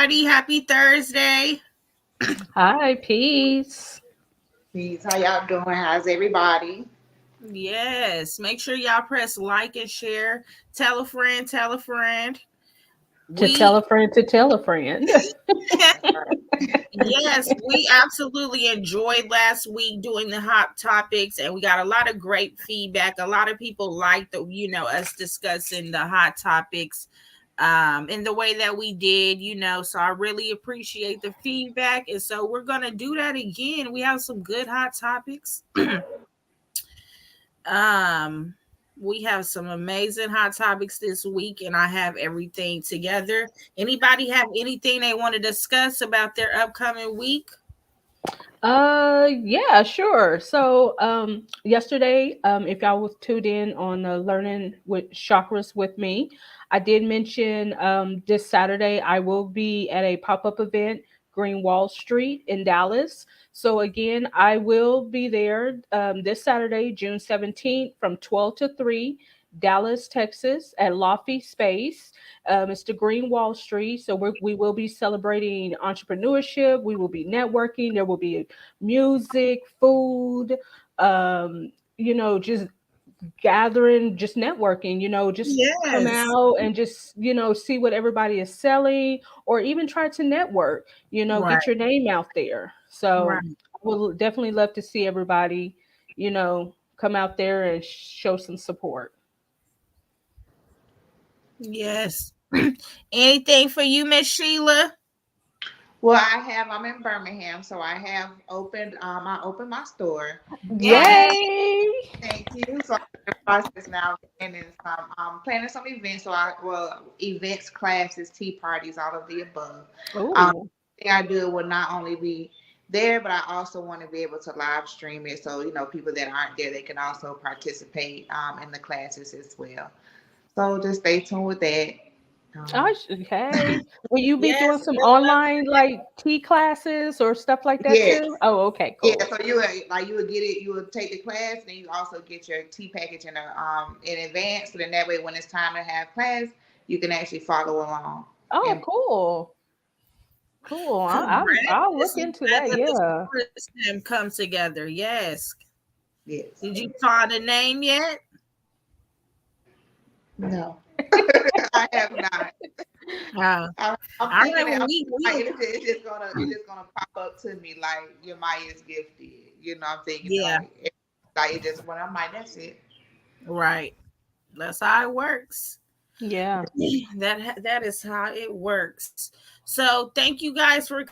everybody. Happy Thursday. Hi, peace. Peace. How y'all doing? How's everybody? Yes, make sure y'all press like and share. Tell a friend, tell a friend. To tell We a friend to tell a friend. That's right. Yes, we absolutely enjoyed last week doing the hot topics, and we got a lot of great feedback. A lot of people liked us discussing the hot topics in the way that we did, so I really appreciate the feedback. And so we're gonna do that again. We have some good hot topics. um we have some amazing hot topics this week, and I have everything together. Anybody have anything they want to discuss about their upcoming week? Yeah, sure. So, yesterday, if y'all was tuned in on the Learning with Chakras with me, I did mention this Saturday I will be at a pop-up event, Green Wall Street in Dallas. So again, I will be there this Saturday, June 17th, from 12 to 3, Dallas, Texas, at Lofty Space. It's the Green Wall Street. So we will be celebrating entrepreneurship. We will be networking. There will be music, food, just gathering, just networking, just come Yes. out and just, see what everybody is selling or even try to network, get Right. your name out there. So Right. I would definitely love to see everybody, come out there and show some support. Yes. Anything for you, Miss Sheila? Well, I'm in Birmingham, so I opened my store. Um, Yay! Thank you. So I'm in the process now of planning some events. Events, classes, tea parties, all of the above. Um, Oh, thing I do will not only be there, but I also want to be able to live stream it. So, people that aren't there, they can also participate in the classes as well. So just stay tuned with that. Um, hey. Will you be doing Yes, some we'll love online like tea classes or stuff like that yes. too? Oh, okay, Yeah, cool. so you would get it. You would take the class, and then you also get your tea package in advance. So then that way, when it's time to have class, you can actually follow along. Oh, And cool. Cool. I'll look Congratulations. into Glad that. that the Yeah. support system come together. Yes. yes, Did you find a name yet? no, I have not. Uh, I'm all right. thinking that Well, I'm, like, we it's just gonna pop up to me like your Maya's gifted. I'm thinking yeah, like it just when I'm like that's it. right. That's how it works. Yeah. That is how it works. So thank you guys for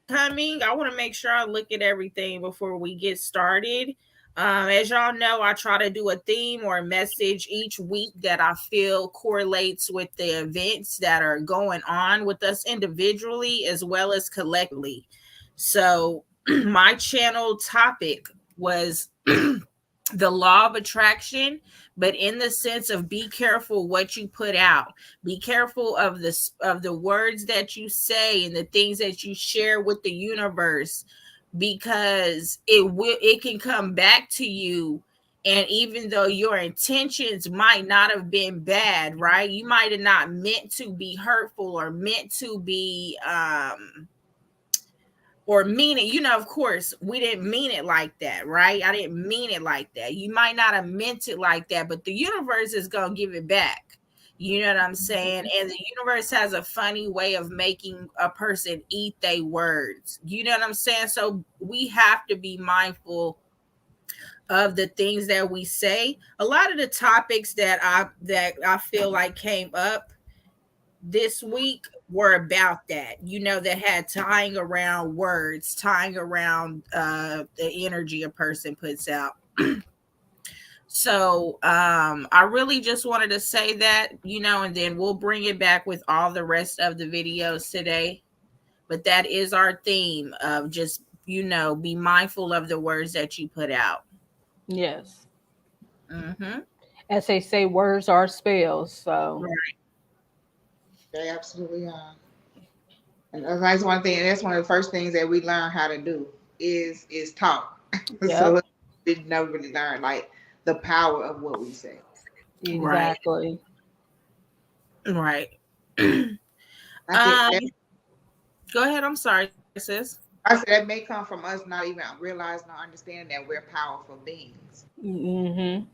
coming. I want to make sure I look at everything before we get started. As y'all know, I try to do a theme or a message each week that I feel correlates with the events that are going on with us individually as well as collectively. So, my channel topic was the law of attraction, but in the sense of be careful what you put out. Be careful of the words that you say and the things that you share with the universe, because it can come back to you. And even though your intentions might not have been bad, right, you might have not meant to be hurtful or meant to be or mean it, of course, we didn't mean it like that, right? I didn't mean it like that. You might not have meant it like that, but the universe is going to give it back. You know what I'm saying? And the universe has a funny way of making a person eat their words. You know what I'm saying? So we have to be mindful of the things that we say. A lot of the topics that I feel like came up this week were about that, that had tying around words, tying around the energy a person puts out. So I really just wanted to say that, and then we'll bring it back with all the rest of the videos today. But that is our theme of just, be mindful of the words that you put out. Yes. Mm-hmm. As they say, words are spells. So, Right. They absolutely are. And that's one thing. That's one of the first things that we learn how to do is talk. yep, So we never really learn like the power of what we say. Right. exactly. Right. I think um that. Go ahead. I'm sorry, sis. I said that may come from us not even realizing or understanding that we're powerful beings. Mm-hmm.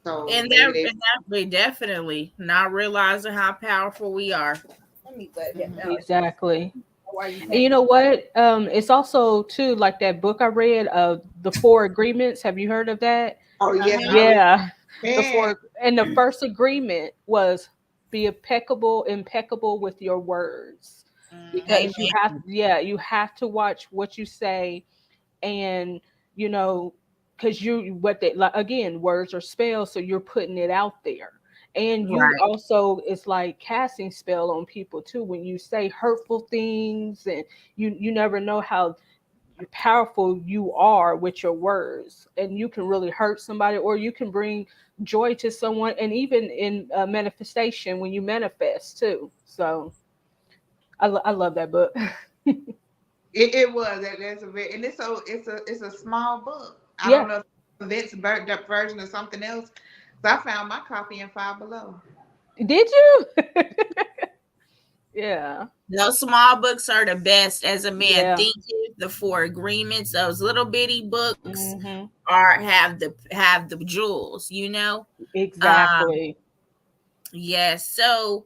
So And maybe that, they. and that we definitely not realizing how powerful we are. Let me let him Mhm. know. Exactly. Why you And paying? you know what? It's also too like that book I read of the Four Agreements. Have you heard of that? Oh yes, Uh-huh. I read. Yeah. The Man, four and the first agreement was be impeccable with your words. Because you Amen. have you have to watch what you say, and you know, because you what they like, again, words are spells, so you're putting it out there. And you Right. also, it's like casting spell on people too when you say hurtful things, and you never know how powerful you are with your words, and you can really hurt somebody, or you can bring joy to someone, and even in manifestation when you manifest too. So I love that book. it was that's a very, and it's a small book. I Yeah. don't know if it's the version of something else. So I found my copy in Five Below. Did you? Yeah. Those small books are the best. As a man Yeah. thinking, the Four Agreements, those little bitty books Hmm. are have the jewels, you know. Um, Exactly. yes. So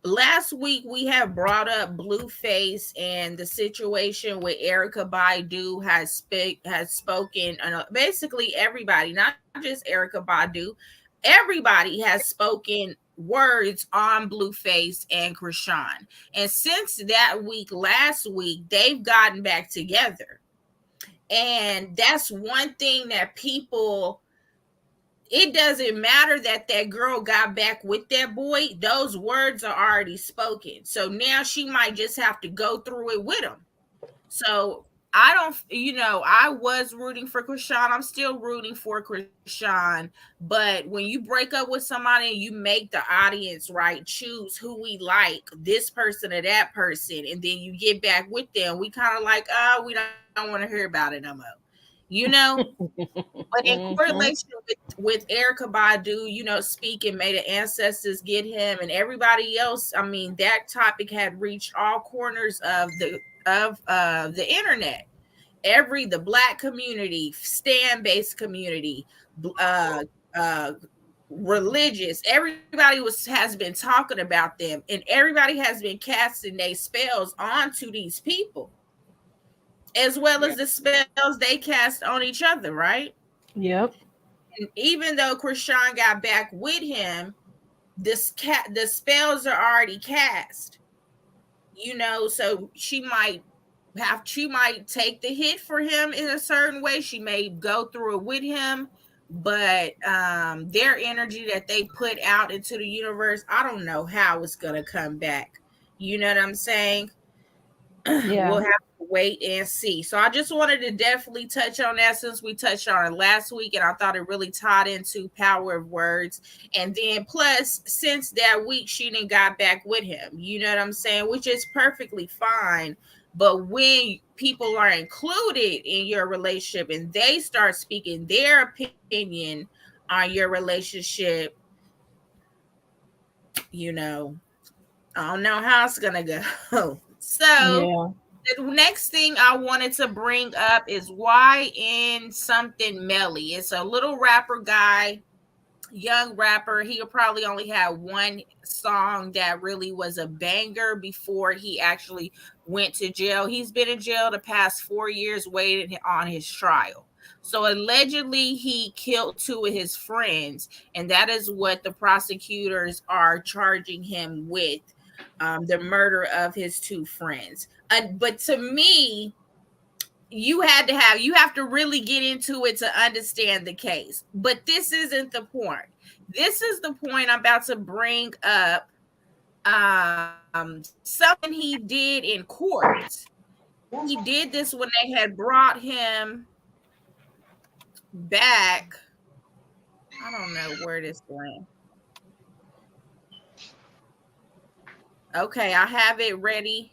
last week we have brought up Blueface and the situation with Erica Badu has spoken. Basically, everybody, not just Erica Badu, everybody has spoken words on Blueface and Krishan. And since that week, last week, they've gotten back together, and that's one thing that people, it doesn't matter that that girl got back with that boy. Those words are already spoken. So now she might just have to go through it with him. So I don't, I was rooting for Krishan. I'm still rooting for Krishan. But when you break up with somebody and you make the audience, right, choose who we like, this person or that person, and then you get back with them, we kind of like, we don't want to hear about it no more. You know? But in Hmm. correlation with Erica Badu, speaking, may the ancestors get him and everybody else. I mean, that topic had reached all corners of the internet. The black community, stand based community, uh, uh, religious. Everybody has been talking about them, and everybody has been casting their spells onto these people, as well Yeah. as the spells they cast on each other, right? Yep. And even though Krishan got back with him, the spells are already cast. So she might take the hit for him in a certain way. She may go through it with him, but their energy that they put out into the universe, I don't know how it's gonna come back. You know what I'm saying? We'll Yeah. have to wait and see. So I just wanted to definitely touch on that since we touched on it last week, and I thought it really tied into power of words. And then plus, since that week, she didn't got back with him. You know what I'm saying? Which is perfectly fine. But when people are included in your relationship and they start speaking their opinion on your relationship, you know, I don't know how it's gonna go. So Yeah. the next thing I wanted to bring up is why in something Melly. It's a little rapper guy, young rapper. He'll probably only have one song that really was a banger before he actually went to jail. He's been in jail the past 4 years waiting on his trial. So allegedly he killed two of his friends, and that is what the prosecutors are charging him with, the murder of his two friends. But to me, you have to really get into it to understand the case. But this isn't the point. This is the point I'm about to bring up. Something he did in court. He did this when they had brought him back. I don't know where this went. Okay, I have it ready.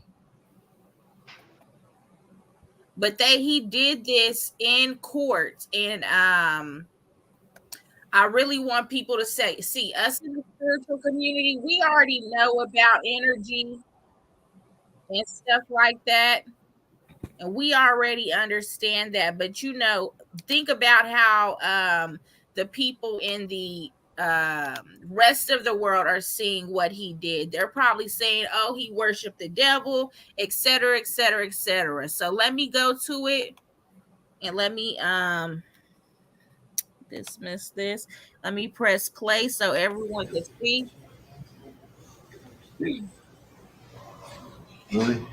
But he did this in court, and I really want people to see us in the spiritual community. We already know about energy. and stuff like that. And we already understand that, but think about how the people in the rest of the world are seeing what he did. They're probably saying, oh, he worshiped the devil, etc., etc., etc. So let me go to it and let me dismiss this. Let me press play so everyone can see. Really?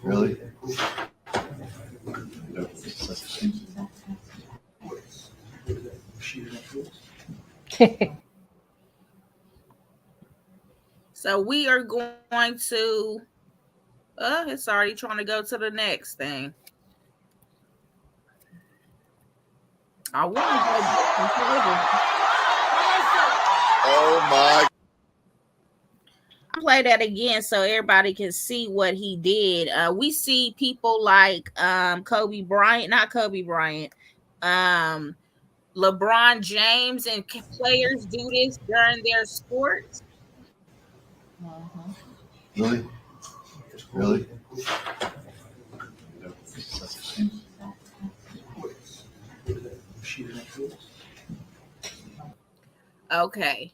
Really? So we are going to it's already trying to go to the next thing. I want to go. Oh my. Play that again so everybody can see what he did. We see people like Kobe Bryant, not Kobe Bryant, LeBron James, and players do this during their sports. Really? Really? Okay.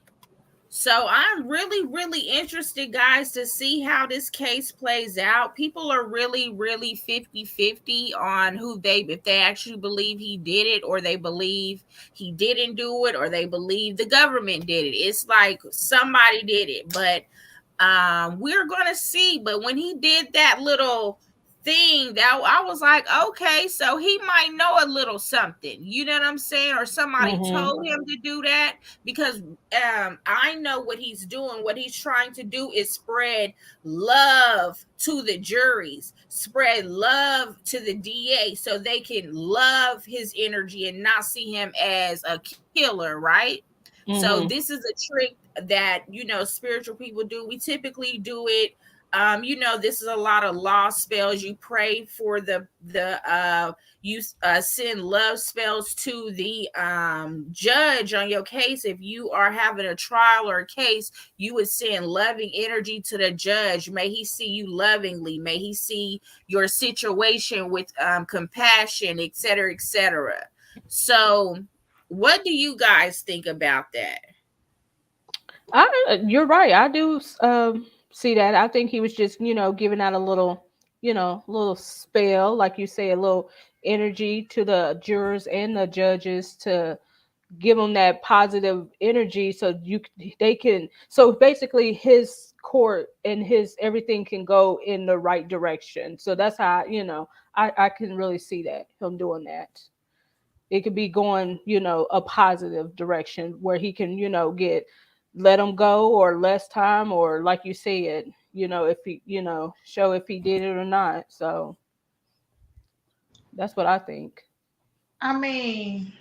So I'm really, really interested, guys, to see how this case plays out. People are really, really 50-50 on if they actually believe he did it, or they believe he didn't do it, or they believe the government did it. It's like somebody did it, but we're gonna see. But when he did that little thing, that I was like, okay, so he might know a little something, you know what I'm saying, or somebody told him to do that, because I know what he's doing. What he's trying to do is spread love to the juries, spread love to the DA, so they can love his energy and not see him as a killer, right? So this is a trick that spiritual people do. We typically do it. This is a lot of law spells. You pray for you send love spells to the judge on your case. If you are having a trial or a case, you would send loving energy to the judge. May he see you lovingly. May he see your situation with compassion, etc., etc. So what do you guys think about that? You're right. I do see that. I think he was just, giving out a little, little spell, like you say, a little energy to the jurors and the judges to give them that positive energy, so they can. So basically, his court and his everything can go in the right direction. So that's how I can really see that him doing that. It could be going, a positive direction where he can, get let him go or less time, or like you said, if he, show if he did it or not. So that's what I think. I mean,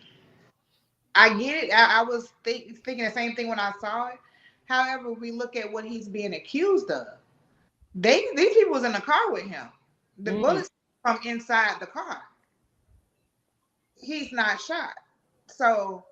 I get it. I was thinking the same thing when I saw it. However, we look at what he's being accused of. These people was in the car with him. The bullets from inside the car. He's not shot. So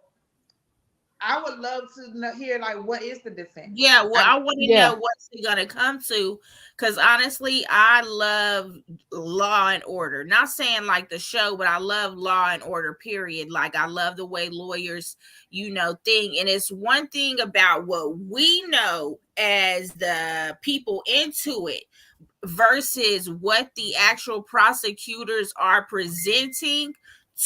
I would love to hear, like, what is the defense? Yeah, well, I want to know what's he gonna come to, because honestly, I love Law and Order. Not saying like the show, but I love Law and Order, period. Like, I love the way lawyers, think. And it's one thing about what we know as the people into it versus what the actual prosecutors are presenting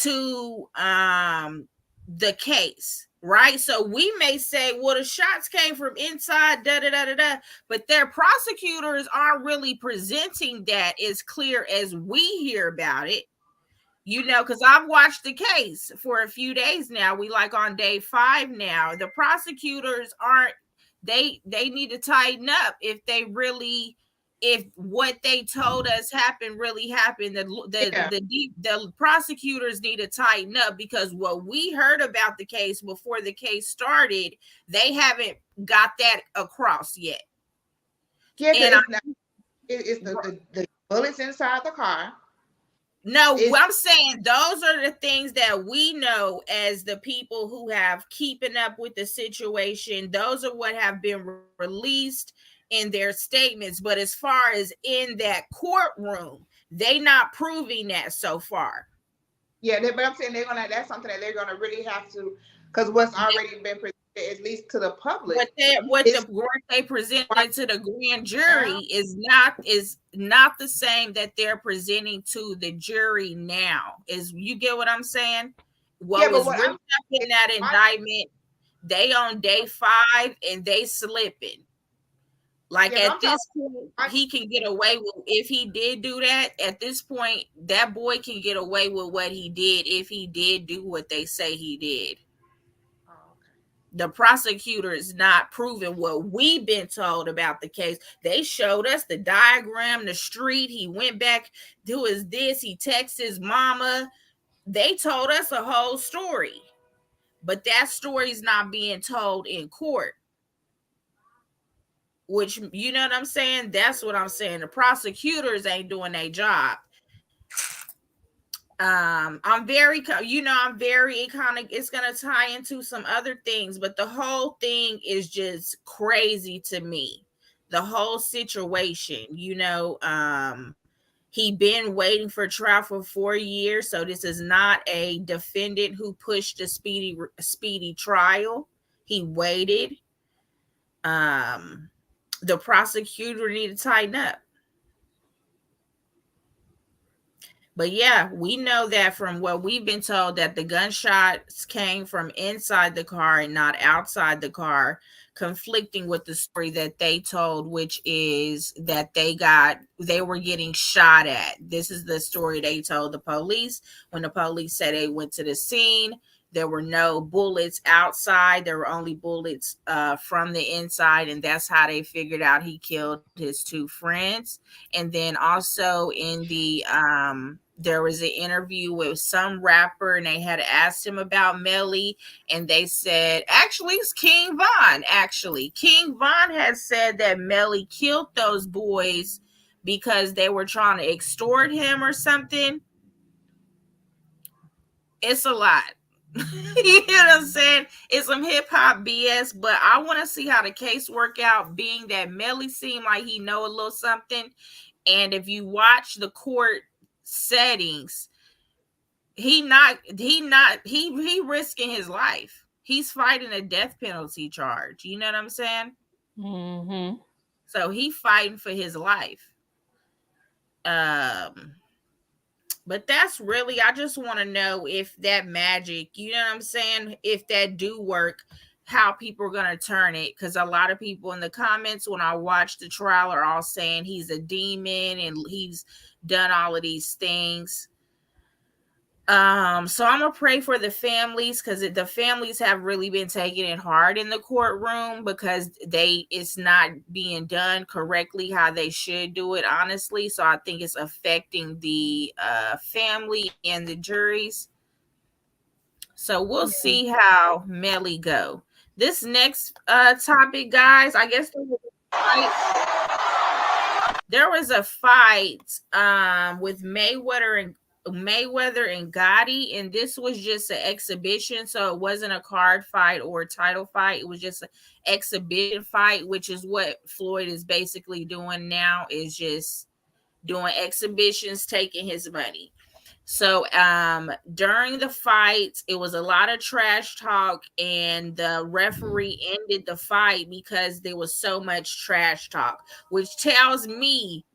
to the case, right? So we may say, well, the shots came from inside, da da da da da, but their prosecutors aren't really presenting that as clear as we hear about it. Because I've watched the case for a few days now. We like on day 5 now. The prosecutors aren't. They need to tighten up if what they told us happened really happened. The prosecutors need to tighten up, because what we heard about the case before the case started, they haven't got that across yet. Yeah, it's the bullets inside the car. No, what I'm saying, those are the things that we know as the people who have keeping up with the situation. Those are what have been released in their statements, but as far as in that courtroom, they not proving that so far. Yeah, but I'm saying that's something that they're gonna really have to, because what's already been presented, at least to the public, what they presented to the grand jury is not the same that they're presenting to the jury now. Is you get what I'm saying? What was ripped up in that indictment, they on day 5 and they slipping. Like at this point, he can get away with, if he did do that, at this point, that boy can get away with what he did if he did do what they say he did. Oh, okay. The prosecutor is not proving what we've been told about the case. They showed us the diagram, the street. He went back to he texted his mama. They told us a whole story, but that story is not being told in court. Which, you know what I'm saying? That's what I'm saying. The prosecutors ain't doing their job. I'm very kind of, it's going to tie into some other things, but the whole thing is just crazy to me. The whole situation, he been waiting for trial for 4 years. So this is not a defendant who pushed a speedy trial. He waited. The prosecutor need to tighten up. But yeah, we know that from what we've been told, that the gunshots came from inside the car and not outside the car, conflicting with the story that they told, which is that they were getting shot at. This is the story they told the police. When the police said they went to the scene, there were no bullets outside. There were only bullets from the inside. And that's how they figured out he killed his 2 friends. And then also in the, there was an interview with some rapper and they had asked him about Melly. And they said, actually, it's King Von. Actually, King Von has said that Melly killed those boys because they were trying to extort him or something. It's a lot. You know what I'm saying? It's some hip-hop BS, but I want to see how the case work out, being that Melly seemed like he know a little something. And if you watch the court settings, he risking his life. He's fighting a death penalty charge. You know what I'm saying? Mm-hmm. So he fighting for his life. But that's really, I just want to know if that magic, you know what I'm saying? If that do work, how people are going to turn it. Because a lot of people in the comments when I watched the trial are all saying he's a demon and he's done all of these things. So I'm going to pray for the families, because the families have really been taking it hard in the courtroom because it's not being done correctly how they should do it, honestly. So I think it's affecting the family and the juries. So we'll see how Melly go. This next topic, guys, I guess there was a fight with Mayweather and Gotti, and this was just an exhibition, so it wasn't a card fight or a title fight. It was just an exhibition fight, which is what Floyd is basically doing now, is just doing exhibitions, taking his money. So during the fight, it was a lot of trash talk, and the referee ended the fight because there was so much trash talk, which tells me,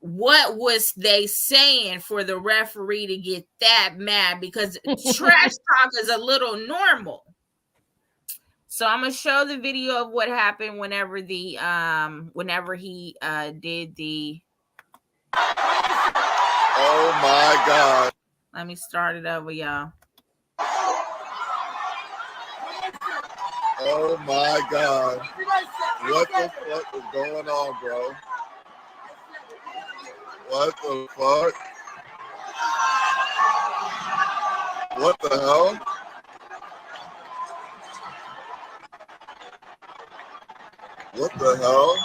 what was they saying for the referee to get that mad? Because trash talk is a little normal. So I'm gonna show the video of what happened whenever he did the. Oh my God! Let me start it over, y'all. Oh my God! What the fuck is going on, bro? What the fuck? What the hell? What the hell?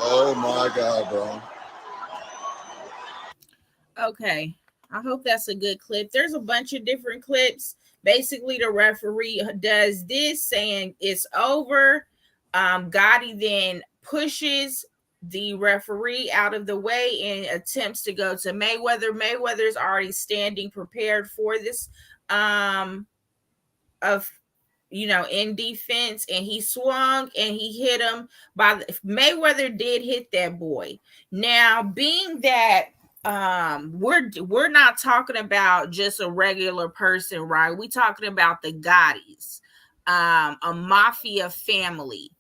Oh my God, bro. Okay. I hope that's a good clip. There's a bunch of different clips, Basically, the referee does this, saying it's over. Gotti then pushes the referee out of the way and attempts to go to Mayweather. Mayweather's already standing prepared for this of in defense, and he swung and he hit him. Mayweather did hit that boy. Now, being that we're not talking about just a regular person, right? We talking about the Gottis, a mafia family,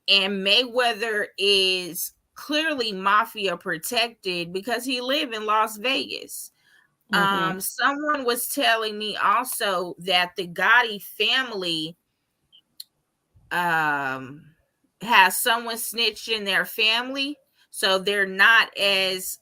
and Mayweather is clearly mafia protected because he live in Las Vegas. Someone was telling me also that the Gotti family has someone snitched in their family, so they're not as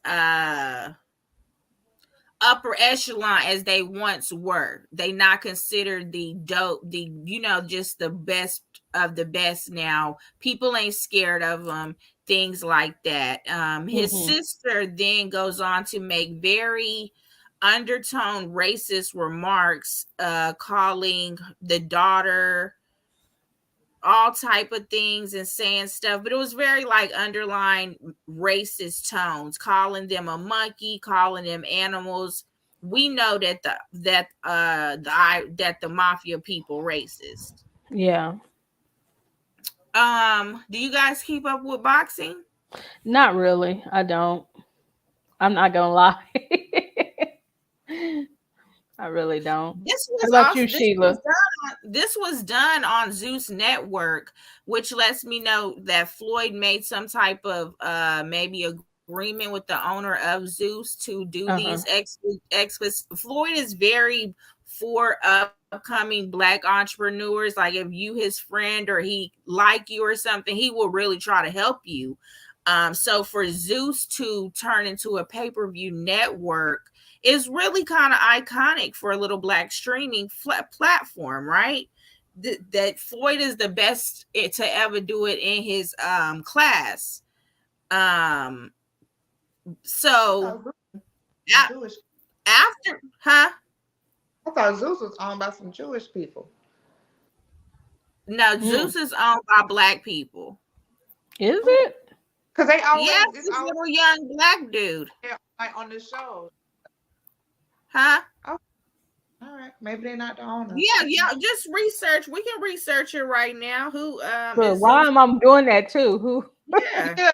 upper echelon as they once were. They not considered just the best of the best now. People ain't scared of them, things like that. His sister then goes on to make very undertone racist remarks, calling the daughter all type of things and saying stuff, but it was very like underlying racist tones, calling them a monkey, calling them animals. We know that the mafia people racist. Yeah. Do you guys keep up with boxing? Not really. I don't. I'm not gonna lie. I really don't. How about you, Sheila? This was done on Zeus Network, which lets me know that Floyd made some type of maybe agreement with the owner of Zeus to do these Floyd is very for upcoming Black entrepreneurs. Like if you his friend or he like you or something, he will really try to help you. So for Zeus to turn into a pay-per-view network is really kind of iconic for a little Black streaming platform, right? That Floyd is the best to ever do it in his class. So after, I thought Zeus was owned by some Jewish people. No, Zeus is owned by Black people. Is it? Because they always this little young Black dude like on the show. Huh? Oh, all right. Maybe they're not the owner. Yeah. Just research. We can research it right now. Who? Why am I doing that too? Who? Yeah.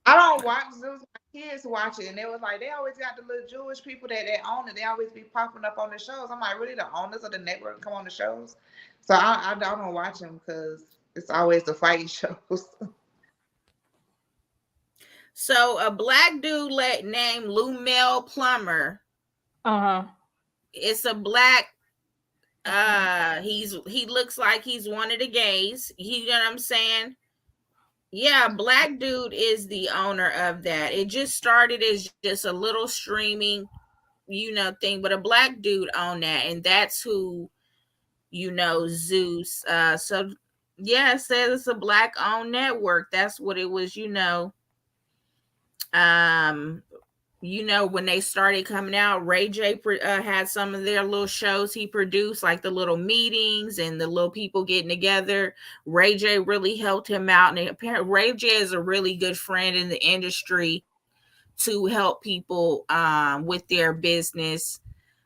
I don't watch Zeus. My kids watch it, and they was like, they always got the little Jewish people that own it. They always be popping up on the shows. I'm like, really, the owners of the network come on the shows? So I don't watch them because it's always the fighting shows. So a Black dude named Lumel Plummer. It's a Black. He looks like he's one of the gays. You know what I'm saying? Yeah, Black dude is the owner of that. It just started as just a little streaming, thing, but a Black dude owned that, and that's who, Zeus. So yeah, it says it's a Black owned network. That's what it was, when they started coming out, Ray J had some of their little shows he produced, like the little meetings and the little people getting together. Ray J really helped him out. And apparently Ray J is a really good friend in the industry to help people with their business.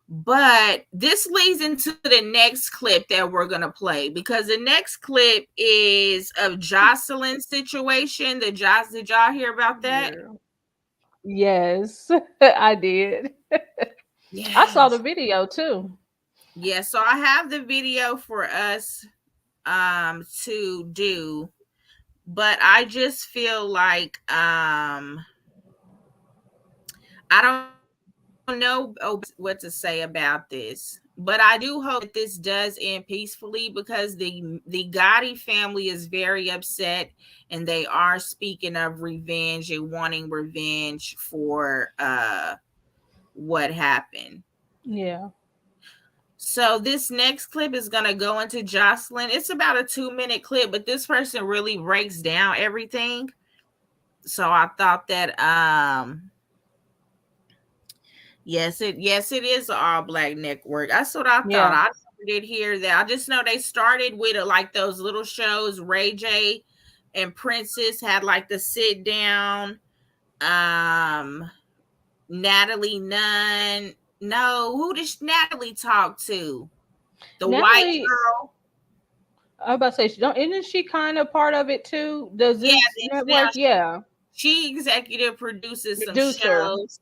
But this leads into the next clip that we're going to play, because the next clip is of Jocelyn's situation. Did y'all hear about that? Yeah. Yes, I did. Yes. I saw the video too. Yeah, so I have the video for us to do, but I just feel like I don't know what to say about this, but I do hope that this does end peacefully, because the Gotti family is very upset, and they are speaking of revenge and wanting revenge for what happened. Yeah. So this next clip is going to go into Jocelyn. It's about a 2-minute clip, but this person really breaks down everything. So I thought that yes, it is an all Black network. That's what I thought. did hear that. I just know they started with like those little shows. Ray J and Princess had like the sit down. Natalie Nunn. No, who did Natalie talk to? The white girl. I was about to say, isn't she kind of part of it too? The Zeus Network, She executive produces some shows.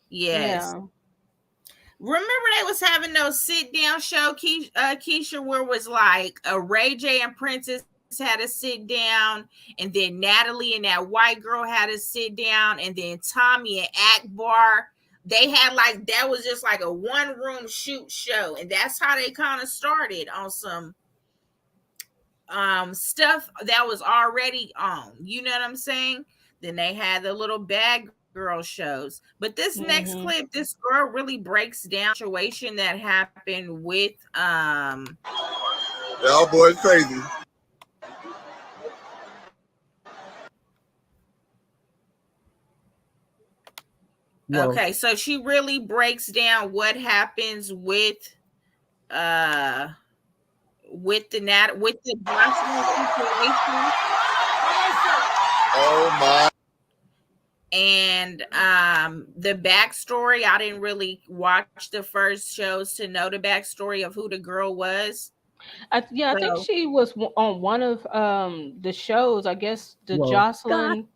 Yes. Yeah. Remember they was having those sit down show, Keisha, where it was like a Ray J and Princess had a sit down, and then Natalie and that white girl had a sit down, and then Tommy and Akbar. They had like, that was just like a one room shoot show, and that's how they kind of started on some stuff that was already on. You know what I'm saying? Then they had the little bad girl shows. But this next clip, this girl really breaks down the situation that happened with y'all boys crazy. Okay, so she really breaks down what happens with the Joshua situation. Oh my. And the backstory, I didn't really watch the first shows to know the backstory of who the girl was. I think she was on one of the shows. I guess Jocelyn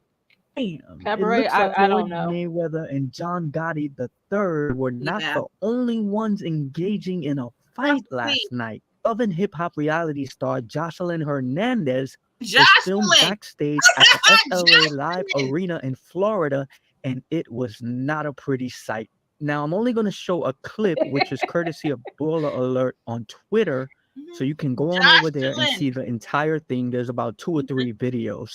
Cabaret. I don't know. Mayweather and John Gotti III were not the only ones engaging in a fight last night. Love and hip hop reality star Jocelyn Hernandez was filmed backstage at the FLA Live Arena in Florida, and it was not a pretty sight. Now, I'm only going to show a clip, which is courtesy of Baller Alert on Twitter, so you can go on over there and see the entire thing. There's about 2 or 3 videos.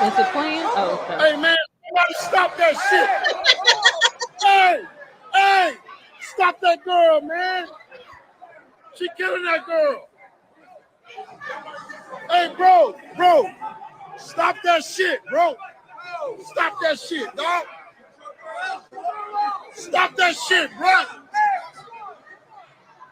Is it playing? Oh, okay. Hey, man, somebody stop that shit. Hey, stop that girl, man. She killing that girl. Hey, bro, stop that shit, bro. Stop that shit, dog. Stop that shit, bro.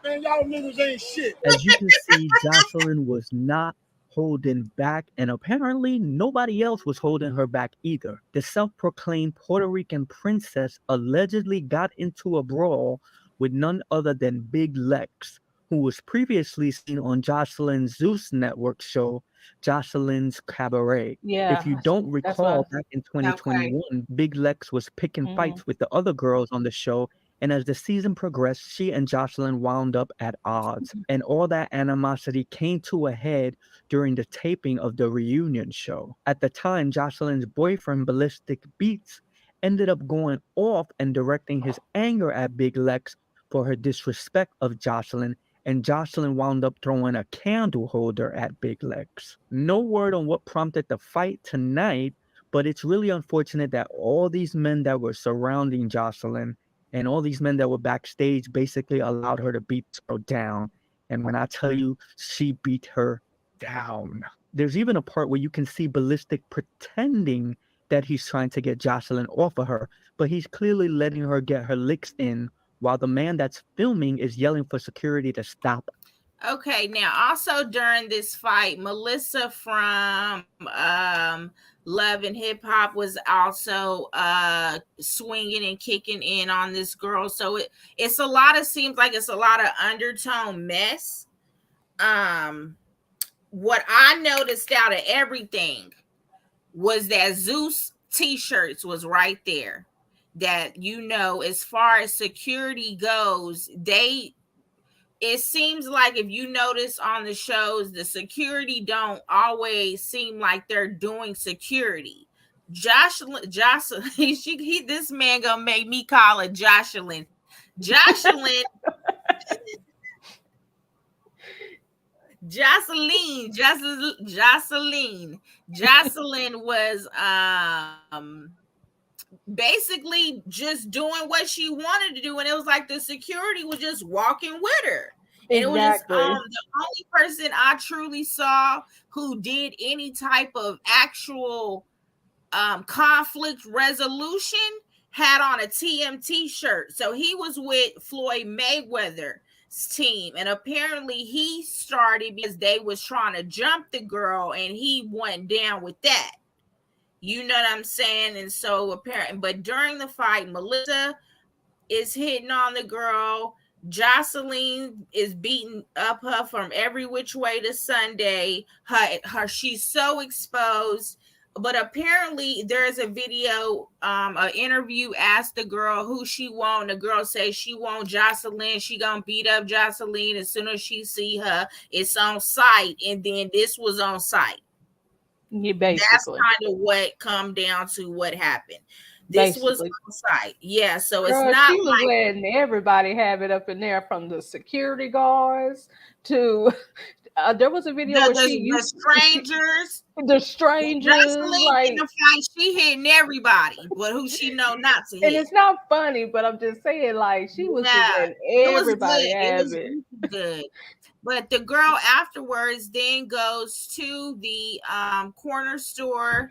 Man, y'all niggas ain't shit. As you can see, Jocelyn was not holding back, and apparently nobody else was holding her back either. The self-proclaimed Puerto Rican princess allegedly got into a brawl with none other than Big Lex, who was previously seen on Jocelyn's Zeus Network show, Jocelyn's Cabaret. Yeah. If you don't recall, back in 2021, Big Lex was picking fights with the other girls on the show, and as the season progressed, she and Jocelyn wound up at odds, and all that animosity came to a head during the taping of the reunion show. At the time, Jocelyn's boyfriend, Ballistic Beats, ended up going off and directing his anger at Big Lex for her disrespect of Jocelyn, and Jocelyn wound up throwing a candle holder at Big Lex. No word on what prompted the fight tonight, but it's really unfortunate that all these men that were surrounding Jocelyn and all these men that were backstage basically allowed her to beat her down. And when I tell you, she beat her down. There's even a part where you can see Ballistic pretending that he's trying to get Jocelyn off of her, but he's clearly letting her get her licks in while the man that's filming is yelling for security to stop. Okay, now also during this fight, Melissa from Love and Hip Hop was also swinging and kicking in on this girl. So it's a lot of, seems like it's a lot of undertone mess. What I noticed out of everything was that Zeus t-shirts was right there. That, you know, as far as security goes, it seems like if you notice on the shows, the security don't always seem like they're doing security. Jocelyn, this man gonna make me call it Jocelyn. Jocelyn was basically just doing what she wanted to do, and it was like the security was just walking with her. And exactly. It was just, the only person I truly saw who did any type of actual conflict resolution had on a TMT shirt. So he was with Floyd Mayweather's team, and apparently he started because they was trying to jump the girl, and he went down with that. You know what I'm saying? And so apparently, but during the fight, Melissa is hitting on the girl. Jocelyn is beating up her from every which way to Sunday. She's so exposed. But apparently there's a video, an interview asked the girl who she want. The girl says she want Jocelyn. She gonna beat up Jocelyn as soon as she see her. It's on site, and then this was on site. Yeah, basically. That's kind of what come down to what happened. This was on site. Yeah, so it's not she was letting everybody have it up in there, from the security guards to there was a video where she used strangers. The strangers, like in the fight, she hitting everybody, but who she know not to hit. And it's not funny, but I'm just saying, like, she was just letting everybody have it. Good. But the girl afterwards then goes to the corner store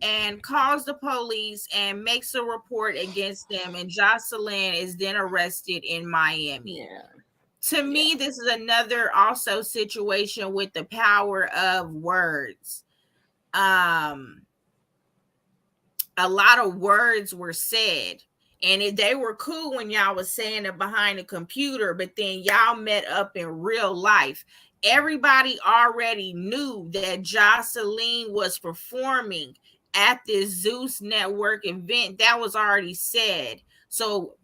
and calls the police and makes a report against them. And Jocelyn is then arrested in Miami. Yeah. To me, this is another also situation with the power of words. A lot of words were said. And they were cool when y'all was saying it behind the computer, but then y'all met up in real life. Everybody already knew that Jocelyn was performing at this Zeus Network event. That was already said. So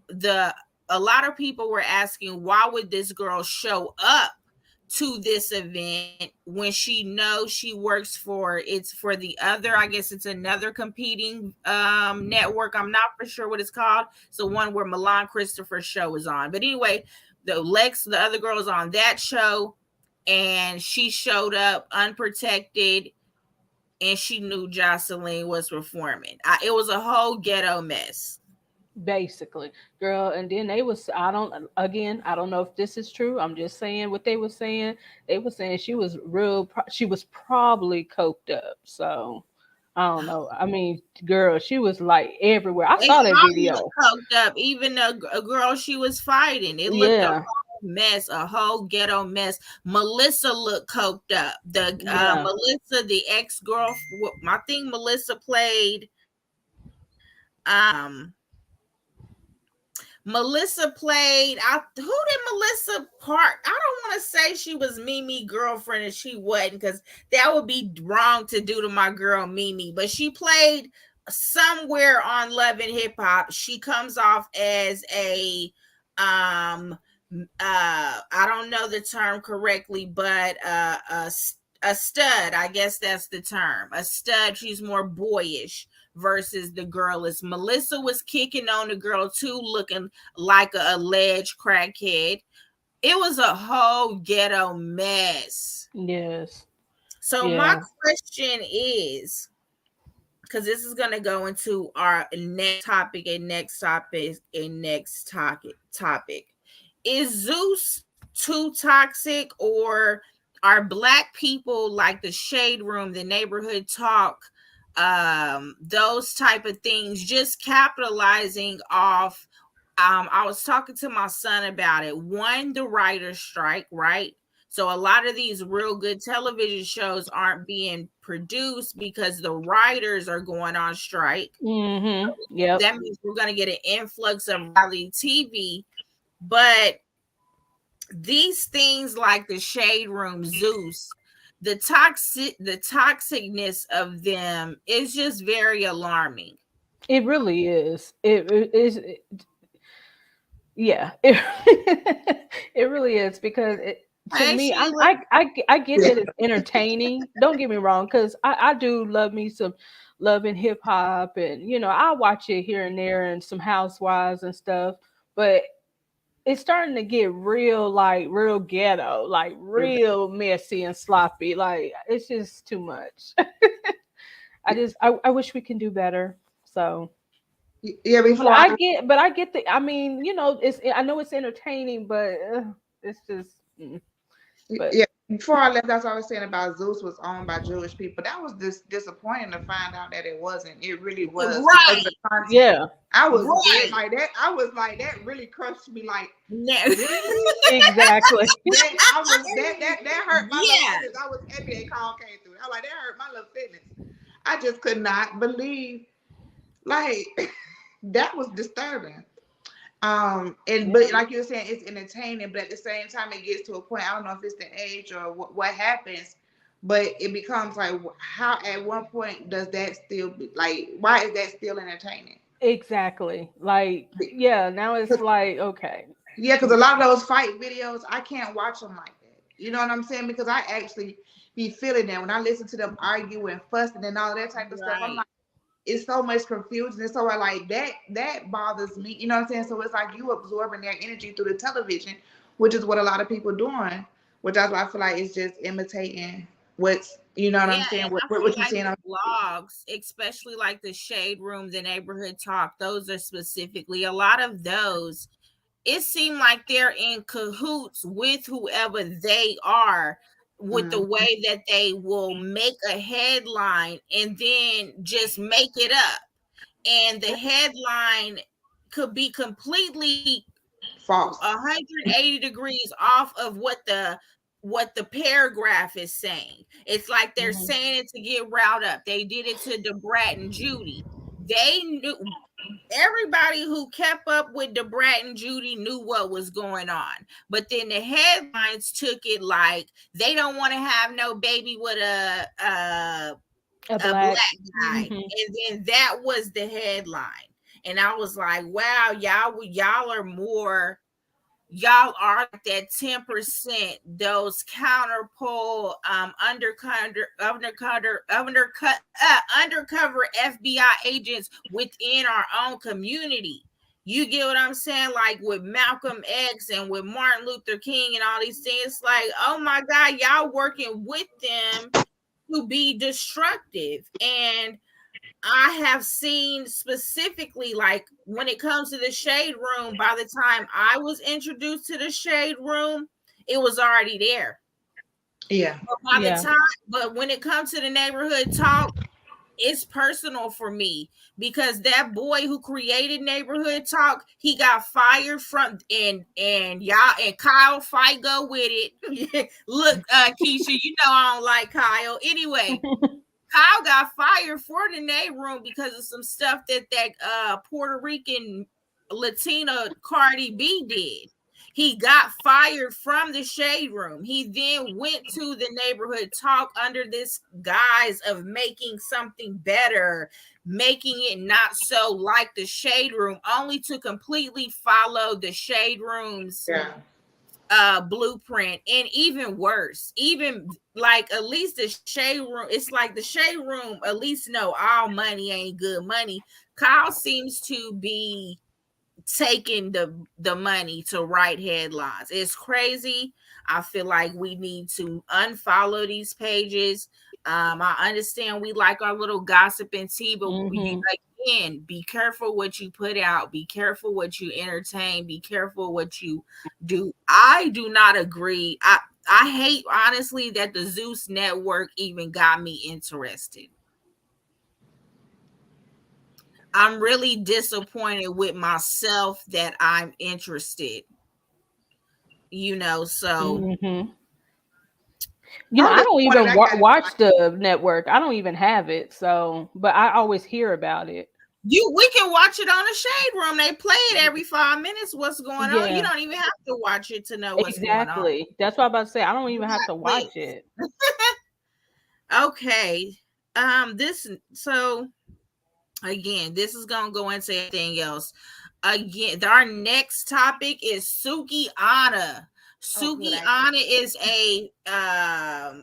a lot of people were asking, why would this girl show up to this event when she knows she works for the other, I guess it's another competing network. I'm not for sure what it's called. It's the one where Milan Christopher's show is on. But anyway, the other girl is on that show, and she showed up unprotected, and she knew Jocelyn was performing. It was a whole ghetto mess. Basically, girl. And then I don't know if this is true. I'm just saying what they were saying. They were saying she was probably coked up. So I don't know. I mean, girl, she was like everywhere. I saw that video. Coked up. Even a girl she was fighting. It looked a whole mess, a whole ghetto mess. Melissa looked coked up. Melissa, the ex-girl, I think Melissa played who did Melissa part? I don't want to say she was Mimi girlfriend and she wasn't, because that would be wrong to do to my girl Mimi, but she played somewhere on Love and Hip Hop. She comes off as a I don't know the term correctly, but a stud, I guess that's the term. A stud. She's more boyish versus the girl is. Melissa was kicking on the girl too, looking like an alleged crackhead. It was a whole ghetto mess. Yes. So my question is, because this is going to go into our next topic. Is Zeus too toxic, or are Black people like the Shade Room, the Neighborhood Talk, those type of things, just capitalizing off? I was talking to my son about it. One, the writer's strike, right? So a lot of these real good television shows aren't being produced because the writers are going on strike. Mm-hmm. Yeah, that means we're going to get an influx of reality TV. But these things like the Shade Room, Zeus, the toxicness of them is just very alarming. It really is. It really is, because to me, I get that it's entertaining. Don't get me wrong, because I do love me some Love and Hip Hop, and I watch it here and there, and some Housewives and stuff. But it's starting to get real ghetto, like real messy and sloppy. Like, it's just too much. I wish we can do better. So. Yeah, I get the. I mean, I know it's entertaining, but it's just. Yeah, Before I left, that's what I was saying about Zeus was owned by Jewish people. That was disappointing to find out that it wasn't. It really was. Right. Because the content, Yeah, I was Right. dead like that. I was like, that really crushed me. Like, No. exactly. that hurt my Yeah. little feelings. I was happy that call came through. I was like, that hurt my little feelings. I just could not believe, like, that was disturbing. But like you were saying, it's entertaining, but at the same time, it gets to a point. I don't know if it's the age or what happens, but it becomes like, how at one point does that still be like? Why is that still entertaining? Exactly. Like, yeah, now it's like, okay. Yeah, because a lot of those fight videos, I can't watch them like that. You know what I'm saying? Because I actually be feeling that when I listen to them argue and fussing and all that type of stuff. I'm Right. like, it's so much confusion. And so I like that bothers me. You know what I'm saying? So it's like you absorbing their energy through the television, which is what a lot of people doing, which that's why I feel like it's just imitating what's, you know what I'm saying, and what I feel you're like seeing the on blogs, especially like the Shade Room, the Neighborhood Talk, those are specifically a lot of those. It seemed like they're in cahoots with whoever they are, with the way that they will make a headline and then just make it up. And the headline could be completely false. 180 degrees off of what the paragraph is saying. It's like they're saying it to get riled up. They did it to DeBrat and Judy. They knew, everybody who kept up with DeBrat and Judy knew what was going on. But then the headlines took it like they don't want to have no baby with a black guy. And then that was the headline. And I was like, wow, y'all are more, y'all are that 10%, those counterpole, undercover FBI agents within our own community. You get what I'm saying? Like with Malcolm X and with Martin Luther King and all these things, like, oh my God, y'all working with them to be destructive. And I have seen specifically, like when it comes to the Shade Room, by the time I was introduced to the Shade Room, it was already there. Yeah. But when it comes to the Neighborhood Talk, it's personal for me because that boy who created Neighborhood Talk, he got fired from and Kyle Figo with it. Look, Keisha, you know I don't like Kyle. Anyway, Kyle got fired for the Neighborhood Room because of some stuff that Puerto Rican Latina Cardi B did. He got fired from the Shade Room. He then went to the Neighborhood Talk under this guise of making something better, making it not so like the Shade Room, only to completely follow the Shade Room's blueprint. And even worse, even like at least the Shade Room, it's like the Shade Room at least know all money ain't good money. Kyle seems to be taking the money to write headlines. It's crazy. I feel like we need to unfollow these pages. I understand we like our little gossip and tea, but again, be careful what you put out. Be careful what you entertain. Be careful what you do. I do not agree. I hate, honestly, that the Zeus Network even got me interested. I'm really disappointed with myself that I'm interested. You know, so you know, I don't even watch the network. I don't even have it. So, but I always hear about it. We can watch it on the Shade Room. They play it every 5 minutes. What's going on? You don't even have to watch it to know what's going on. That's what I'm about to say. I don't even have to watch it. Okay. Again, this is gonna go into anything else. Again, our next topic is Suki Anna. Suki Anna is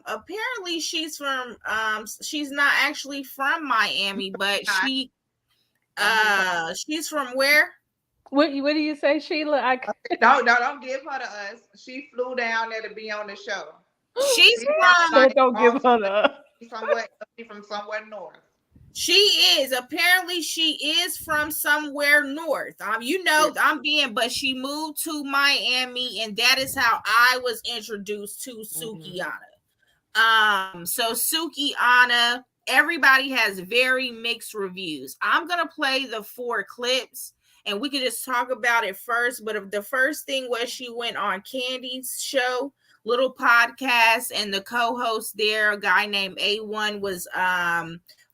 apparently she's from she's not actually from Miami, but she's from where? What do you say, Sheila? Don't give her to us. She flew down there to be on the show. She's from don't give her to us. She's from somewhere north. She is. Apparently, she is from somewhere north. But she moved to Miami, and that is how I was introduced to Sukihana. So Sukihana, everybody has very mixed reviews. I'm gonna play the 4 clips, and we could just talk about it first. But if the first thing was she went on Candy's show, little podcast, and the co-host there, a guy named A1, was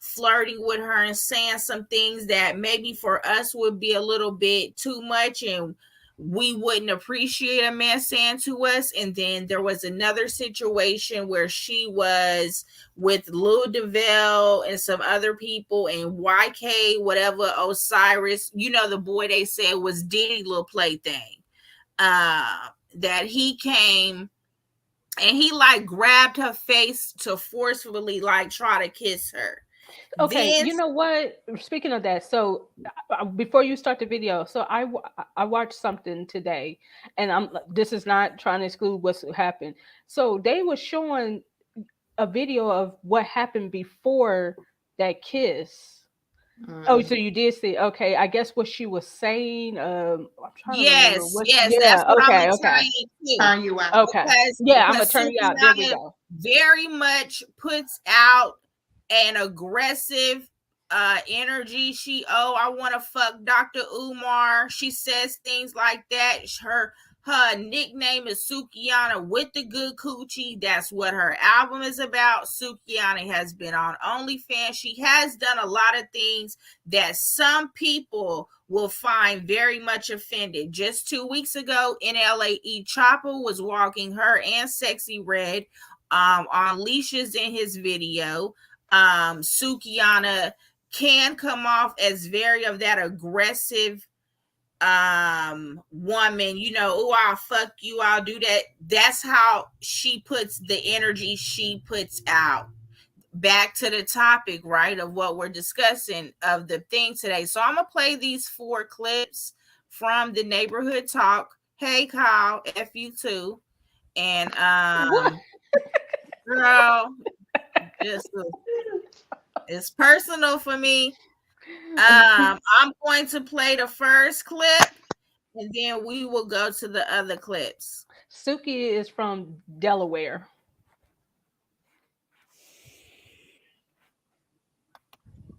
flirting with her and saying some things that maybe for us would be a little bit too much, and we wouldn't appreciate a man saying to us. And then there was another situation where she was with Lil Deville and some other people, and YK, whatever, Osiris, the boy they said was Diddy little plaything, that he came and he like grabbed her face to forcefully like try to kiss her. Okay, you know what? Speaking of that, so before you start the video, so I watched something today, and this is not trying to exclude what's happened. So they were showing a video of what happened before that kiss. Oh, so you did see? Okay, I guess what she was saying. I'm trying to remember what. Yes, yeah, that's what okay, I'm okay. Turn you out. Okay, Because I'm gonna turn you out. There we go. Very much puts out an aggressive energy. I want to fuck Dr. Umar. She says things like that. Her nickname is Sukihana with the good coochie. That's what her album is about. Sukihana has been on OnlyFans. She has done a lot of things that some people will find very much offended. Just 2 weeks ago in LA, E Chopper was walking her and Sexy Red on leashes in his video. Sukihana can come off as very of that aggressive woman, I'll fuck you, I'll do that. That's how she puts the energy she puts out. Back to the topic, right, of what we're discussing of the thing today. So I'm gonna play these 4 clips from the Neighborhood Talk. Hey Kyle, F you too. And girl, it's personal for me. I'm going to play the first clip, and then we will go to the other clips. Suki is from Delaware.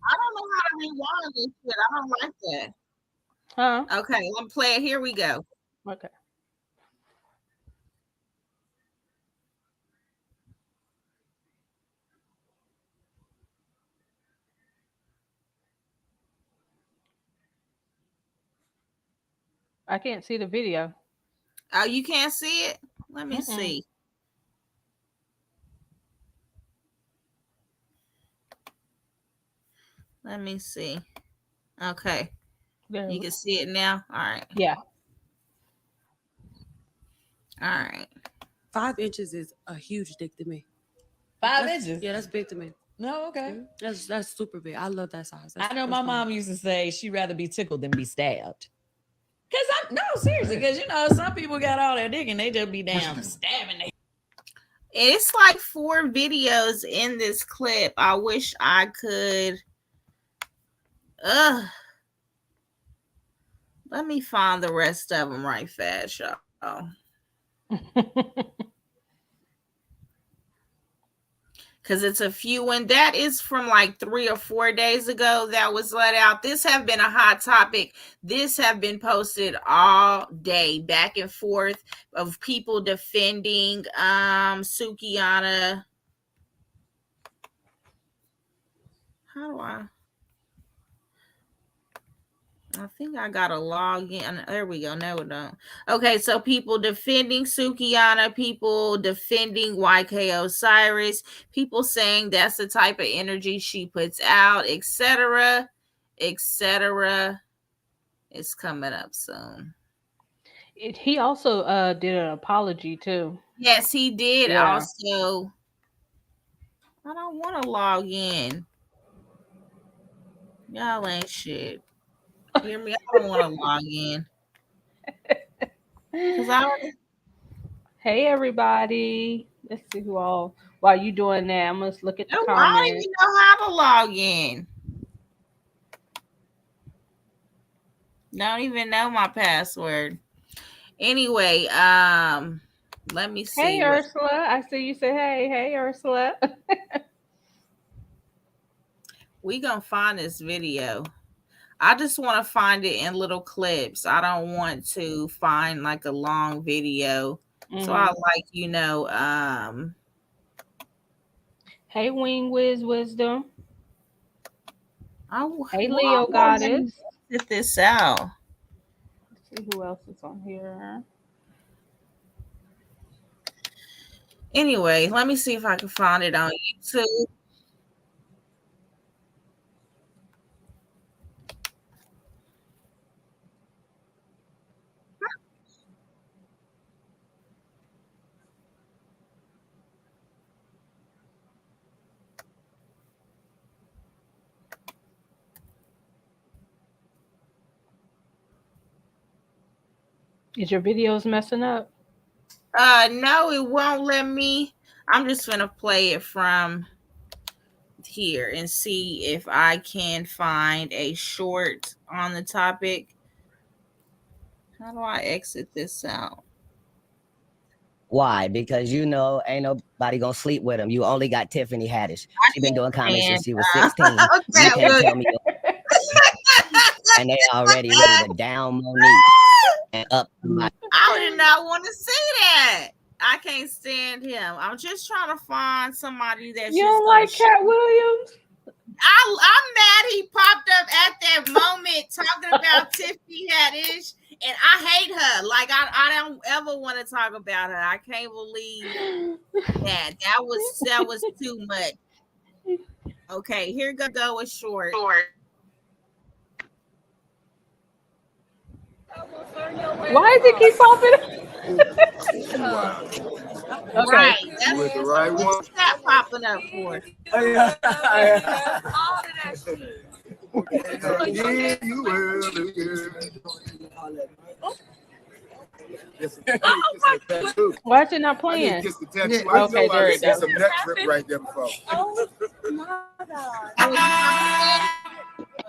I don't know how to rewind this shit. I don't like that. Huh? Okay, let me play it. Here we go. Okay. I can't see the video. Oh, you can't see it? Let me see. Let me see. Okay. You can see it now? All right. Yeah. All right. 5 inches is a huge dick to me. 5 inches? Yeah, that's big to me. No, okay. That's super big. I love that size. I know my mom used to say she'd rather be tickled than be stabbed. Seriously, because some people got all their dick and they just be down stabbing it. It's like 4 videos in this clip. I wish I could. Let me find the rest of them right fast, y'all. Because it's a few, and that is from like 3 or 4 days ago that was let out. This have been a hot topic. This have been posted all day, back and forth, of people defending Sukihana. How do I think I gotta log in. There we go. No, we don't. Okay, so people defending Sukihana, people defending YK Osiris, people saying that's the type of energy she puts out, etc., etc. It's coming up soon. He also did an apology too. Yes, he did. Yeah. Also, I don't want to log in. Y'all ain't shit. Hear me? I don't want to log in. Hey everybody. Let's see who all. While you doing that, I'm gonna look at the comments. I don't even know how to log in. Don't even know my password. Anyway, let me see. Hey, Ursula. I see you say hey. Hey, Ursula. We gonna find this video. I just want to find it in little clips. I don't want to find like a long video. So I like, Hey, Wing Wiz Wisdom. Hey, well, Leo Goddess. Get this out. Let's see who else is on here. Anyway, let me see if I can find it on YouTube. Is your videos messing up? No, it won't let me. I'm just gonna play it from here and see if I can find a short on the topic. How do I exit this out? Why? Because ain't nobody gonna sleep with him. You only got Tiffany Haddish. She been doing comments since she was 16. Okay, you can't tell me. And they already ready to down Monique and up. I did not want to see that. I can't stand him. I'm just trying to find somebody that's. You don't like Cat Williams? I'm mad he popped up at that moment talking about Tiffany Haddish, and I hate her. Like I don't ever want to talk about her. I can't believe that. That was too much. Okay, here go a short. Why does it keep popping? Okay. Right. You with the right one. What's that popping up for? Yeah, you will. Why is it not playing? Okay, there it goes. Some neck rip right there before.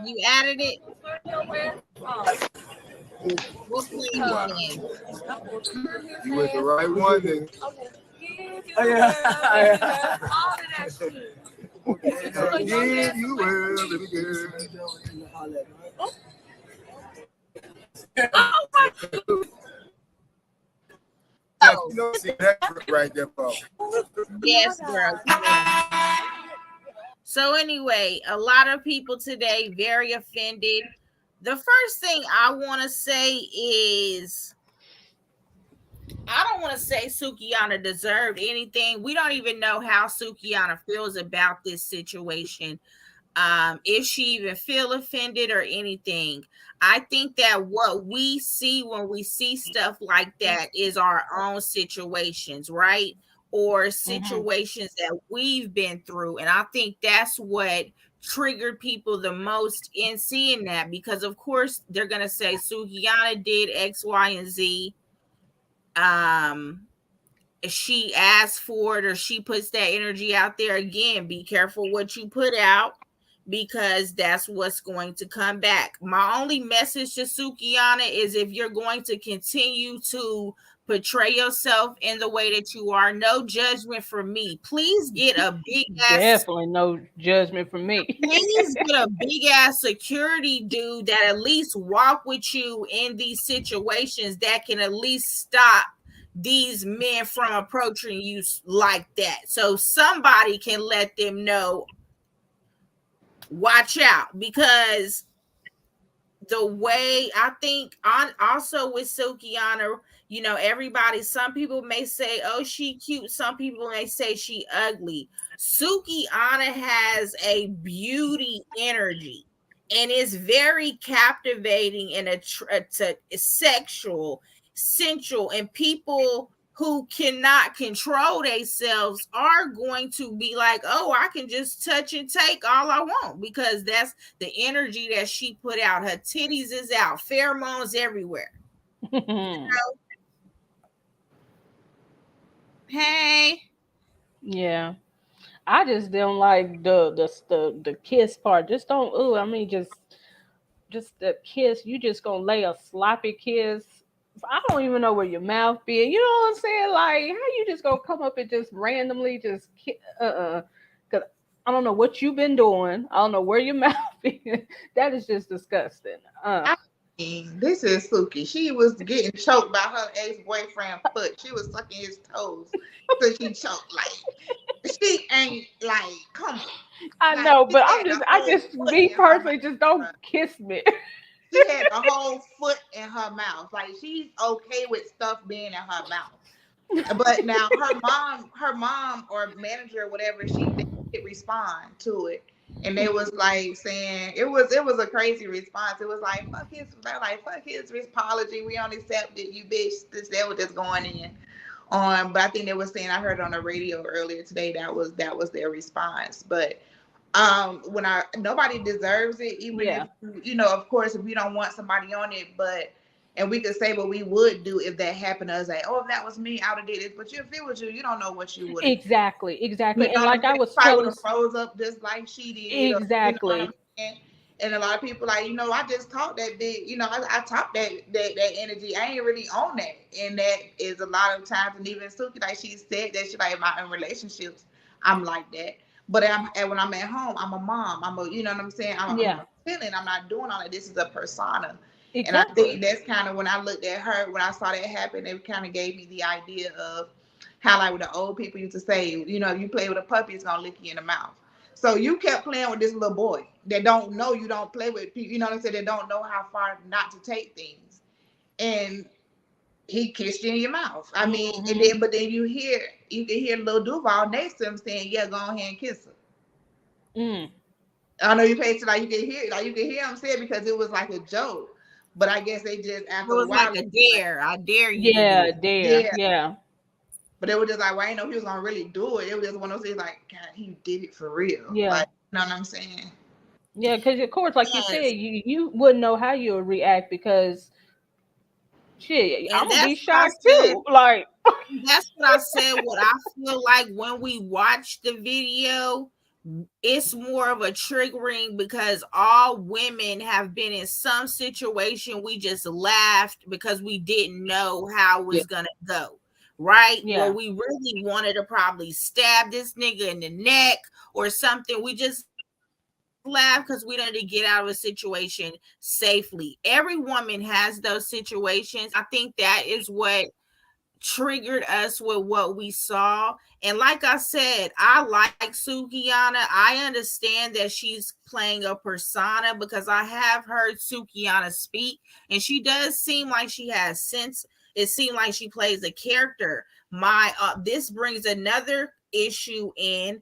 You added it. We'll play it again. You with the right one, then. Yeah, you will. Right there, folks. Yes, girl. So anyway, a lot of people today very offended. The first thing I want to say is I don't want to say Sukihana deserved anything. We don't even know how Sukihana feels about this situation. If she even feel offended or anything. I think that what we see when we see stuff like that is our own situations, right? Or situations that we've been through. And I think that's what triggered people the most in seeing that, because of course they're going to say Sukihana did X, Y, and Z. She asked for it or she puts that energy out there. Again, be careful what you put out, because that's what's going to come back. My only message to Sukihana is if you're going to continue to portray yourself in the way that you are, no judgment from me. Please get a big ass. Definitely no judgment from me. Please get a big ass security dude that at least walk with you in these situations that can at least stop these men from approaching you like that. So somebody can let them know, watch out, because the way I think on also with Sukihana, everybody, some people may say, oh, she cute. Some people may say she ugly. Sukihana has a beauty energy and is very captivating and sexual, sensual, and people who cannot control themselves are going to be like, oh, I can just touch and take all I want, because that's the energy that she put out. Her titties is out, pheromones everywhere. Hey. Yeah. I just don't like the kiss part. Just don't. just the kiss, you just gonna lay a sloppy kiss. I don't even know where your mouth be. You know what I'm saying? Like, how you just gonna come up and just randomly just Cause I don't know what you've been doing. I don't know where your mouth is. That is just disgusting. I mean, this is Suki. She was getting choked by her ex-boyfriend foot. She was sucking his toes. So she choked. Like, she ain't like, come on. I Like, know, she but had the I whole just foot me in her personally, mouth. just don't kiss me. She had the whole foot in her mouth. Like, she's okay with stuff being in her mouth. But now her mom or manager or whatever, they did respond to it. And they was like saying it was a crazy response. It was like fuck his apology. We don't accept it, you bitch. That was just going in on. But I think they were saying, I heard on the radio earlier today, that was their response. But when nobody deserves it, even if you know, of course, if we don't want somebody on it, but and we could say what we would do if that happened to us, like, oh, if that was me, I would have did it. But if it was you, you don't know what you would have. Exactly. You And know like I was probably telling, would have froze up just like she did. exactly. Or, you know what I'm saying? And a lot of people like, you know, I just talk that big, you know, I talk that energy. I ain't really on that. And that is a lot of times, and even Suki, like she said that she like in relationships, I'm like that. But when I'm at home, I'm a mom. You know what I'm saying? I'm feeling. I'm not doing all that. This is a persona. Exactly. And I think that's kind of when I looked at her, when I saw that happen, it kind of gave me the idea of how like the old people used to say, you know, if you play with a puppy, it's gonna lick you in the mouth. So you kept playing with this little boy that don't know you don't play with people, you know what I'm saying? They don't know how far not to take things. And he kissed you in your mouth. I mean, and then but then you can hear Lil Duval next to him saying, yeah, go ahead and kiss her. I know you paid to you can hear him say it because it was like a joke. But I guess they just after it was a while, like a dare. I dare you. Yeah. But it was just like, well, I didn't know he was gonna really do it. It was just one of those things like, God, he did it for real. Yeah. Like, you know what I'm saying? Yeah, because of course, like you said, you wouldn't know how you would react because shit, I'm gonna be shocked too. Like that's what I said. What I feel like when we watch the video, it's more of a triggering because all women have been in some situation. We just laughed because we didn't know how it was gonna go. Right? Or we really wanted to probably stab this nigga in the neck or something. We just laugh because we wanted to get out of a situation safely. Every woman has those situations. I think that is what triggered us with what we saw. And like I said, I like Sukihana. I understand that she's playing a persona because I have heard Sukihana speak, and she does seem like she has sense. It seemed like she plays a character. This brings another issue in,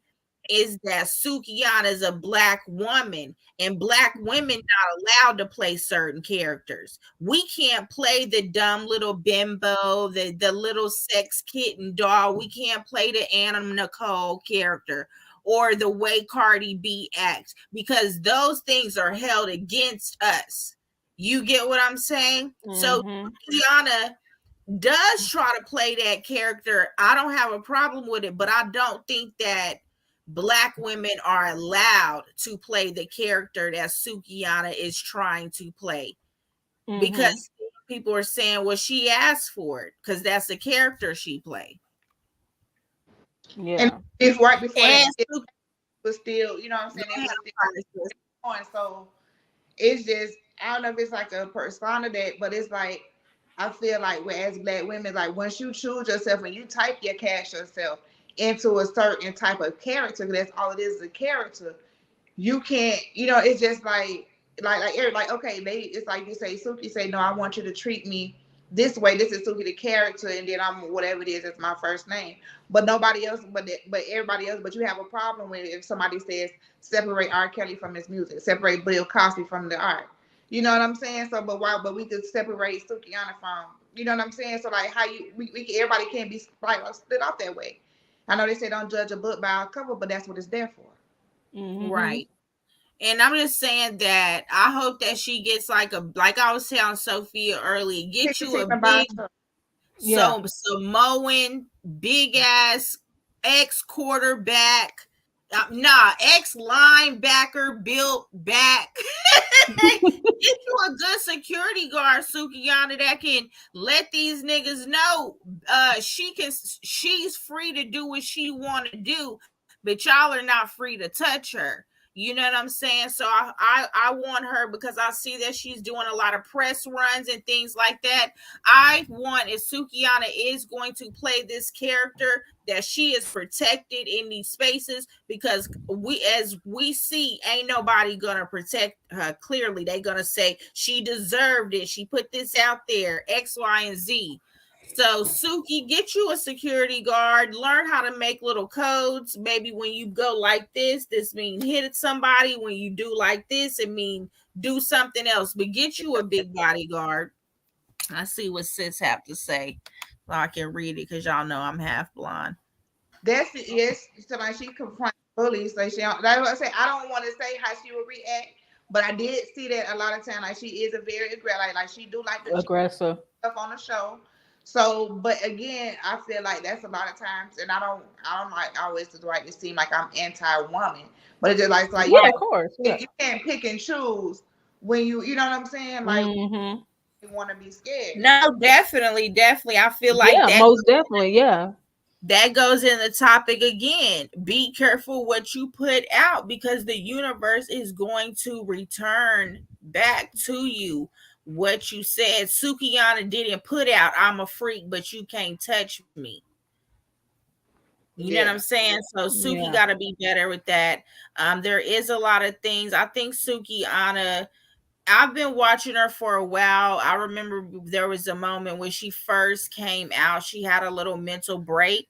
is that Sukihana is a Black woman, and Black women not allowed to play certain characters. We can't play the dumb little bimbo, the little sex kitten doll. We can't play the Anna Nicole character or the way Cardi B acts because those things are held against us. You get what I'm saying? So Sukihana does try to play that character. I don't have a problem with it, but I don't think that Black women are allowed to play the character that Sukihana is trying to play because people are saying, well, she asked for it because that's the character she played. Yeah. And if right before and it was still, you know what I'm saying? It was still on. So it's just, I don't know if it's like a persona that, but it's like, I feel like as Black women, like once you choose yourself and you type your cast yourself into a certain type of character, that's all it is, a character, you can't, you know, it's just like okay, it's like you say, Suki say, no, I want you to treat me this way. This is Suki the character, and then I'm whatever it is, it's my first name. But nobody else, but everybody else, but you have a problem with it if somebody says separate R. Kelly from his music, separate Bill Cosby from the art. You know what I'm saying? So, but we could separate Sukihana from, you know what I'm saying? So, like, how everybody can't be like split off that way. I know they say don't judge a book by a cover, but that's what it's there for. Right. And I'm just saying that I hope that she gets like I was telling Sophia earlier, get you a big Samoan, big ass ex-quarterback Nah, ex-linebacker built back. Get you a good security guard, Sukihana, that can let these niggas know she's free to do what she want to do, but y'all are not free to touch her. You know what I'm saying? So I want her, because I see that she's doing a lot of press runs and things like that. I want, if Sukihana is going to play this character, that she is protected in these spaces, because as we see, ain't nobody gonna protect her. Clearly, they gonna say she deserved it. She put this out there, X, Y, and Z. So Suki, get you a security guard, learn how to make little codes. Maybe when you go like this means hit somebody. When you do like this, it means do something else. But get you a big bodyguard. I see what sis have to say. So I can read it, because y'all know I'm half blind. That's yes. So like she confronts bullies. Like she, like I say, I don't want to say how she would react, but I did see that a lot of time. Like she is a very aggressive. Like she do like the aggressive stuff on the show. So, but again, I feel like that's a lot of times, and I don't like always to right to seem like I'm anti-woman, but it's just like yeah, of course, yeah. You can't pick and choose when you know what I'm saying, like. Mm-hmm. You want to be scared. No, definitely. I feel like that most definitely, yeah. That goes in the topic again. Be careful what you put out, because the universe is going to return back to you what you said. Sukihana didn't put out, I'm a freak, but you can't touch me. You know what I'm saying? So Suki got to be better with that. There is a lot of things. I think Sukihana, I've been watching her for a while. I remember there was a moment when she first came out, she had a little mental break.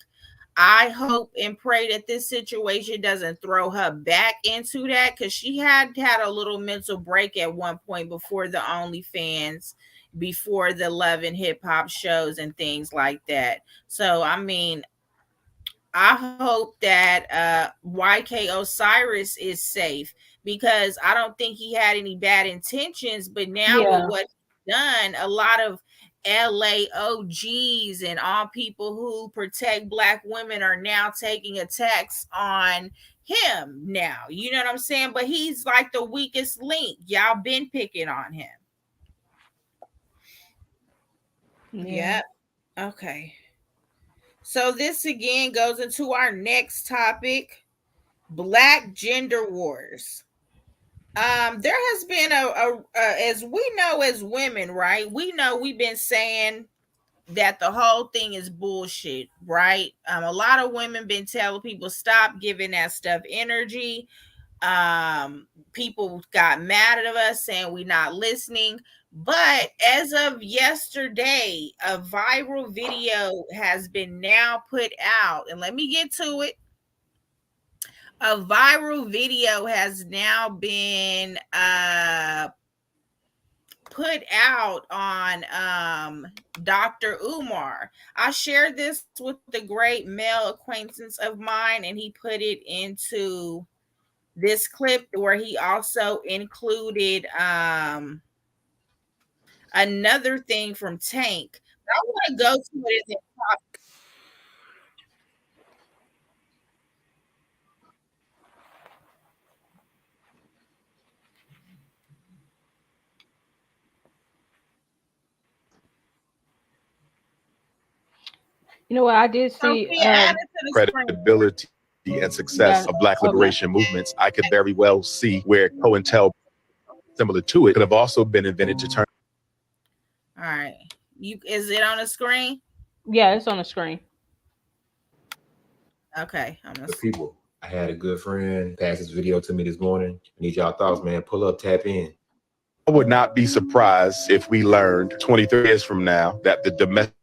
I hope and pray that this situation doesn't throw her back into that, because she had a little mental break at one point before the OnlyFans, before the Love and Hip Hop shows and things like that. So, I mean, I hope that YK Osiris is safe, because I don't think he had any bad intentions, but now with what he's done, a lot of LA OGs and all people who protect Black women are now taking attacks on him now. You know what I'm saying? But he's like the weakest link. Y'all been picking on him. Yep. Okay. So this again goes into our next topic, Black gender wars. There has been as we know as women, right? We know we've been saying that the whole thing is bullshit, right? A lot of women been telling people stop giving that stuff energy. People got mad at us saying we're not listening. But as of yesterday, a viral video has been now put out, and let me get to it. A viral video has now been put out on Dr. Umar. I shared this with the great male acquaintance of mine, and he put it into this clip where he also included another thing from Tank. I want to go to it as a topic. You know what? I did see credibility and success of Black liberation movements. I could very well see where COINTEL, similar to it, could have also been invented to turn. All right. Is it on the screen? Yeah, it's on the screen. Okay. The people. I had a good friend pass this video to me this morning. I need y'all thoughts, man. Pull up, tap in. I would not be surprised if we learned 23 years from now that the domestic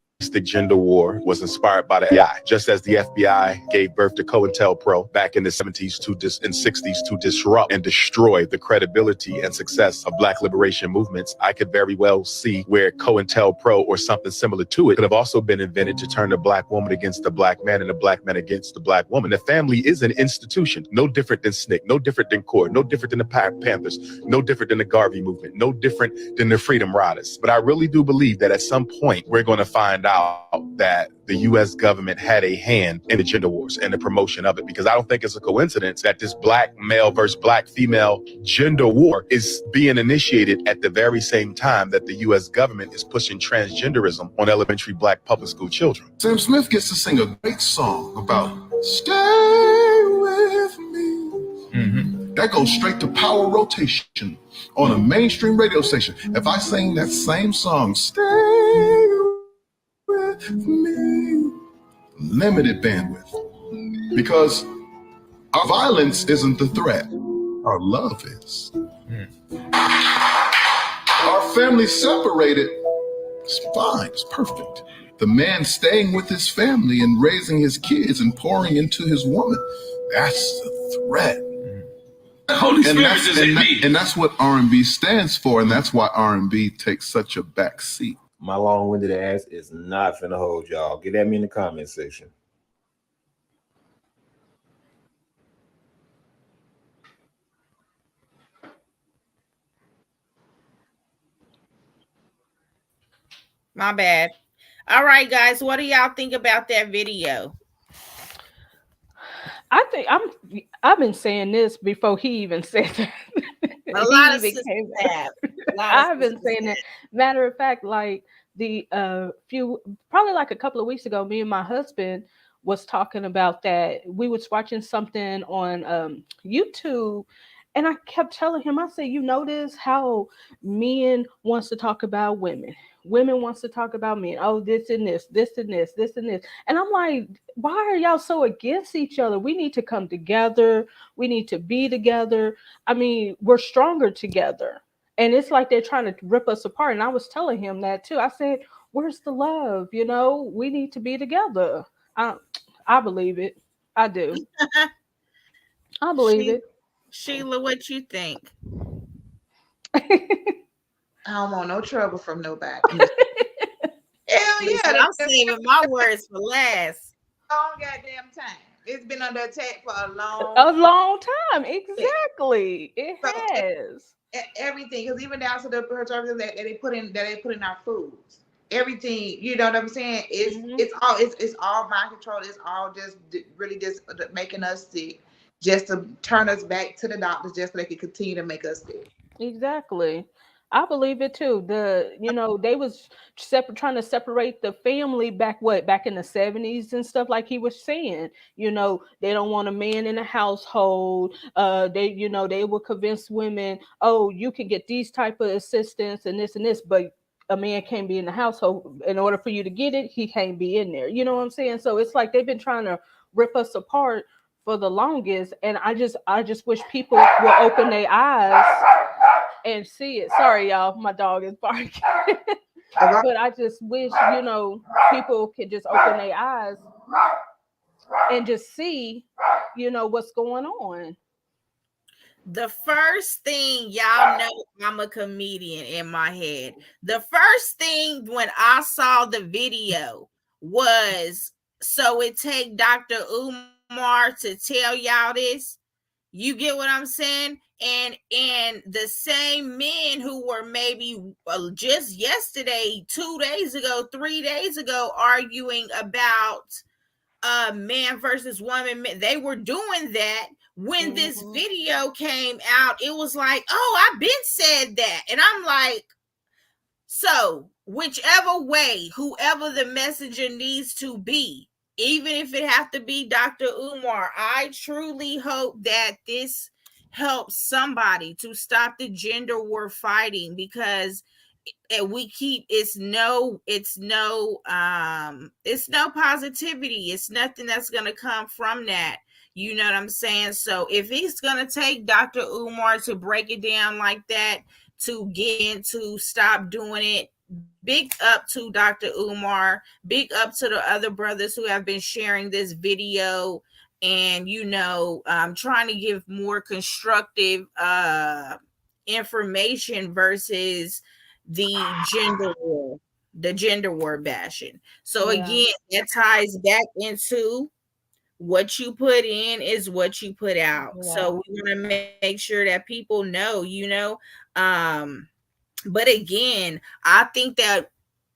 gender war was inspired by the FBI, just as the FBI gave birth to COINTELPRO back in the 70s and 60s to disrupt and destroy the credibility and success of Black liberation movements. I could very well see where COINTELPRO or something similar to it could have also been invented to turn the Black woman against the Black man and the Black man against the Black woman. The family is an institution, no different than SNCC, no different than CORE, no different than the Panthers, no different than the Garvey movement, no different than the Freedom Riders. But I really do believe that at some point we're going to find out that the U.S. government had a hand in the gender wars and the promotion of it, because I don't think it's a coincidence that this black male versus black female gender war is being initiated at the very same time that the U.S. government is pushing transgenderism on elementary black public school children. Sam Smith gets to sing a great song about stay with me. That goes straight to power rotation on a mainstream radio station. If I sang that same song, stay with me, limited bandwidth, because our violence isn't the threat, our love is. Our family separated, it's fine, it's perfect. The man staying with his family and raising his kids and pouring into his woman, that's the threat. Holy Spirit is in me. And that's what R&B stands for, and that's why R&B takes such a back seat. My long-winded ass is not finna hold y'all. Get at me in the comment section. My bad. All right, guys, what do y'all think about that video? I think I've been saying this before he even said that. A lot of sisters have. I've been saying that. Matter of fact, like probably like a couple of weeks ago, me and my husband was talking about that. We was watching something on YouTube, and I kept telling him, I said, you notice how men wants to talk about women. Women wants to talk about men. Oh, this and this, this and this, this and this. And I'm like, why are y'all so against each other? We need to come together. We need to be together. I mean, we're stronger together. And it's like they're trying to rip us apart. And I was telling him that too. I said, where's the love? You know, we need to be together. I believe it. I do. I believe it. Sheila, what you think? I don't want no trouble from nobody. Hell yeah. I'm saving my words for last. Long goddamn time. It's been under attack for a long time. Exactly. It has. Everything, because even down to the preservatives that they put in our foods. Everything, you know what I'm saying? It's all mind control. It's all just really just making us sick, just to turn us back to the doctors, just so they can continue to make us sick. Exactly. I believe it too. They was trying to separate the family back in the 70s and stuff, like he was saying. You know, they don't want a man in the household. They will convince women, oh, you can get these type of assistance and this, but a man can't be in the household. In order for you to get it, he can't be in there. You know what I'm saying? So it's like they've been trying to rip us apart for the longest. And I just wish people will open their eyes and see it. Sorry, y'all, my dog is barking. But I just wish, people could just open their eyes and just see, what's going on. The first thing, y'all know I'm a comedian in my head. The first thing when I saw the video was, so it take Dr. Umar to tell y'all this. You get what I'm saying? And the same men who were maybe just yesterday, 2 days ago, 3 days ago, arguing about man versus woman, they were doing that when this video came out. It was like, oh, I've been said that. And I'm like, so whichever way, whoever the messenger needs to be, even if it have to be Dr. Umar, I truly hope that this helps somebody to stop the gender war fighting, because it's no positivity. It's nothing that's going to come from that. You know what I'm saying? So if it's going to take Dr. Umar to break it down like that, to get into stop doing it, big up to Dr. Umar, big up to the other brothers who have been sharing this video and, trying to give more constructive information versus the gender war bashing. So again, that ties back into what you put in is what you put out. Yeah. So we want to make sure that people know, but again, I think that